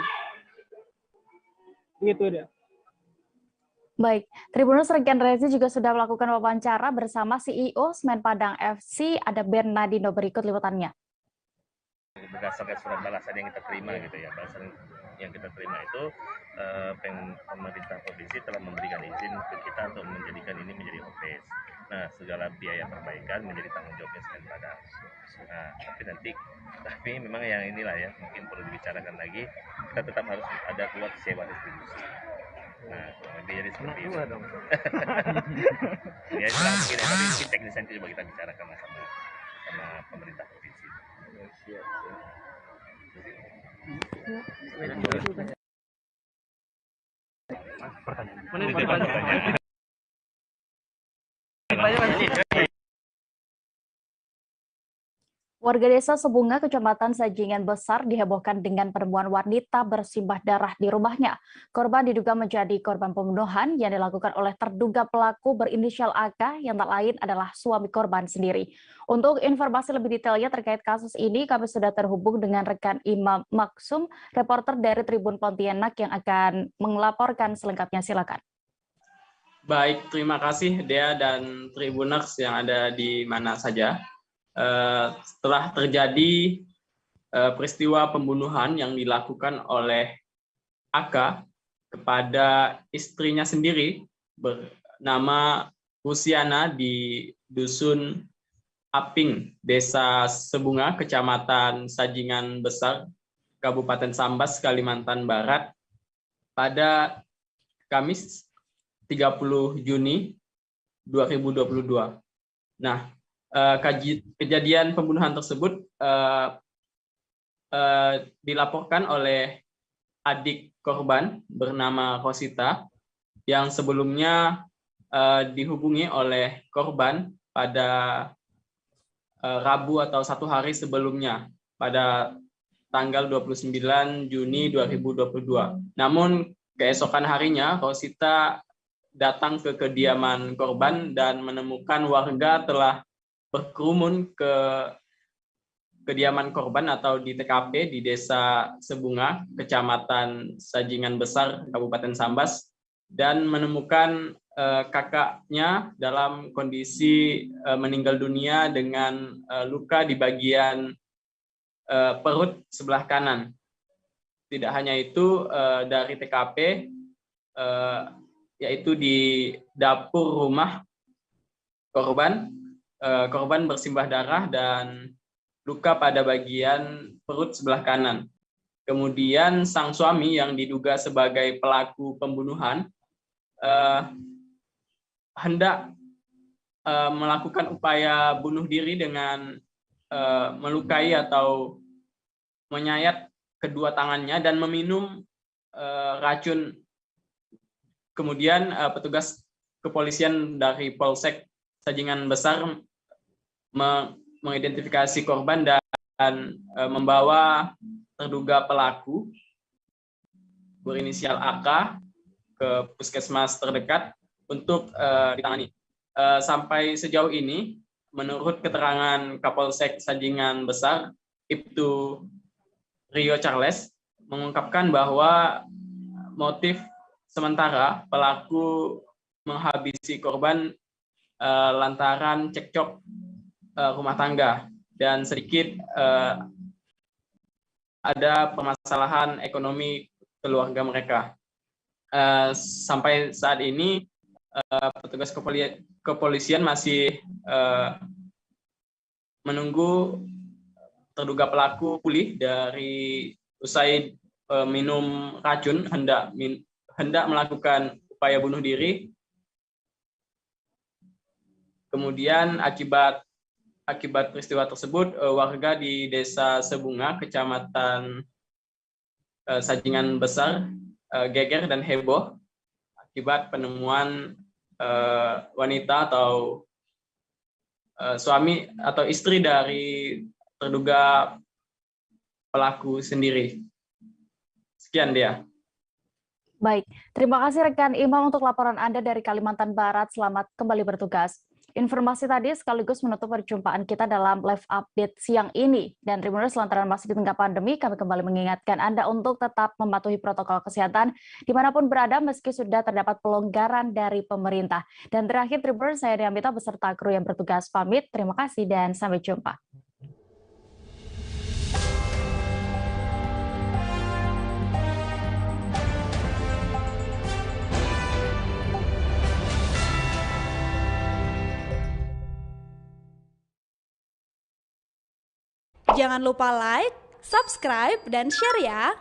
Begitu dia. Baik, Tribunus rekan Rezi juga sudah melakukan wawancara bersama CEO Semen Padang FC, ada Bernardino, berikut liputannya. Berdasarkan surat balasan yang kita terima gitu ya, balasan yang kita terima itu pemerintah provinsi telah memberikan izin ke kita untuk menjadikan ini menjadi OPS. Nah, segala biaya perbaikan menjadi tanggung jawabnya Semen Padang. Nah, tapi memang yang inilah ya, mungkin perlu dibicarakan lagi, kita tetap harus ada buat sewa distribusi. Nah, lebih jadi seperti itu. Ya, mungkin tapi teknisnya itu coba kita bicarakan sama pemerintah provinsi. Siap. Pertanyaan. Warga desa Sebunga, Kecamatan Sajingan Besar dihebohkan dengan penemuan wanita bersimbah darah di rumahnya. Korban diduga menjadi korban pembunuhan yang dilakukan oleh terduga pelaku berinisial AK yang tak lain adalah suami korban sendiri. Untuk informasi lebih detailnya terkait kasus ini, kami sudah terhubung dengan rekan Imam Maksum, reporter dari Tribun Pontianak yang akan melaporkan selengkapnya. Silakan. Baik, terima kasih Dea dan Tribuners yang ada di mana saja. Setelah terjadi peristiwa pembunuhan yang dilakukan oleh AK kepada istrinya sendiri bernama Rusiana di Dusun Aping, Desa Sebunga, Kecamatan Sajingan Besar, Kabupaten Sambas, Kalimantan Barat, pada Kamis 30 Juni 2022. Nah, kejadian pembunuhan tersebut dilaporkan oleh adik korban bernama Rosita yang sebelumnya dihubungi oleh korban pada Rabu atau 1 hari sebelumnya pada tanggal 29 Juni 2022. Namun keesokan harinya Rosita datang ke kediaman korban dan menemukan warga telah berkerumun ke kediaman korban atau di TKP di Desa Sebunga, Kecamatan Sajingan Besar, Kabupaten Sambas, dan menemukan kakaknya dalam kondisi meninggal dunia dengan luka di bagian perut sebelah kanan. Tidak hanya itu, dari TKP, yaitu di dapur rumah korban, korban bersimbah darah dan luka pada bagian perut sebelah kanan. Kemudian sang suami yang diduga sebagai pelaku pembunuhan hendak melakukan upaya bunuh diri dengan melukai atau menyayat kedua tangannya dan meminum racun. Kemudian petugas kepolisian dari Polsek Sajingan Besar mengidentifikasi korban dan membawa terduga pelaku berinisial AK ke puskesmas terdekat untuk ditangani. Sampai sejauh ini, menurut keterangan Kapolsek Sajingan Besar, Ibtu Rio Charles, mengungkapkan bahwa motif sementara pelaku menghabisi korban lantaran cekcok rumah tangga dan sedikit ada permasalahan ekonomi keluarga mereka. Sampai saat ini petugas kepolisian masih menunggu terduga pelaku pulih dari usai minum racun, hendak melakukan upaya bunuh diri. Kemudian akibat peristiwa tersebut, warga di Desa Sebunga, Kecamatan Sajingan Besar, geger dan heboh akibat penemuan wanita atau suami atau istri dari terduga pelaku sendiri. Sekian dia. Baik, terima kasih rekan Imam untuk laporan Anda dari Kalimantan Barat. Selamat kembali bertugas. Informasi tadi sekaligus menutup perjumpaan kita dalam live update siang ini. Dan Tribuners, lantaran masih di tengah pandemi, kami kembali mengingatkan Anda untuk tetap mematuhi protokol kesehatan dimanapun berada meski sudah terdapat pelonggaran dari pemerintah. Dan terakhir Tribuners, saya Diamita beserta kru yang bertugas pamit. Terima kasih dan sampai jumpa. Jangan lupa like, subscribe, dan share ya!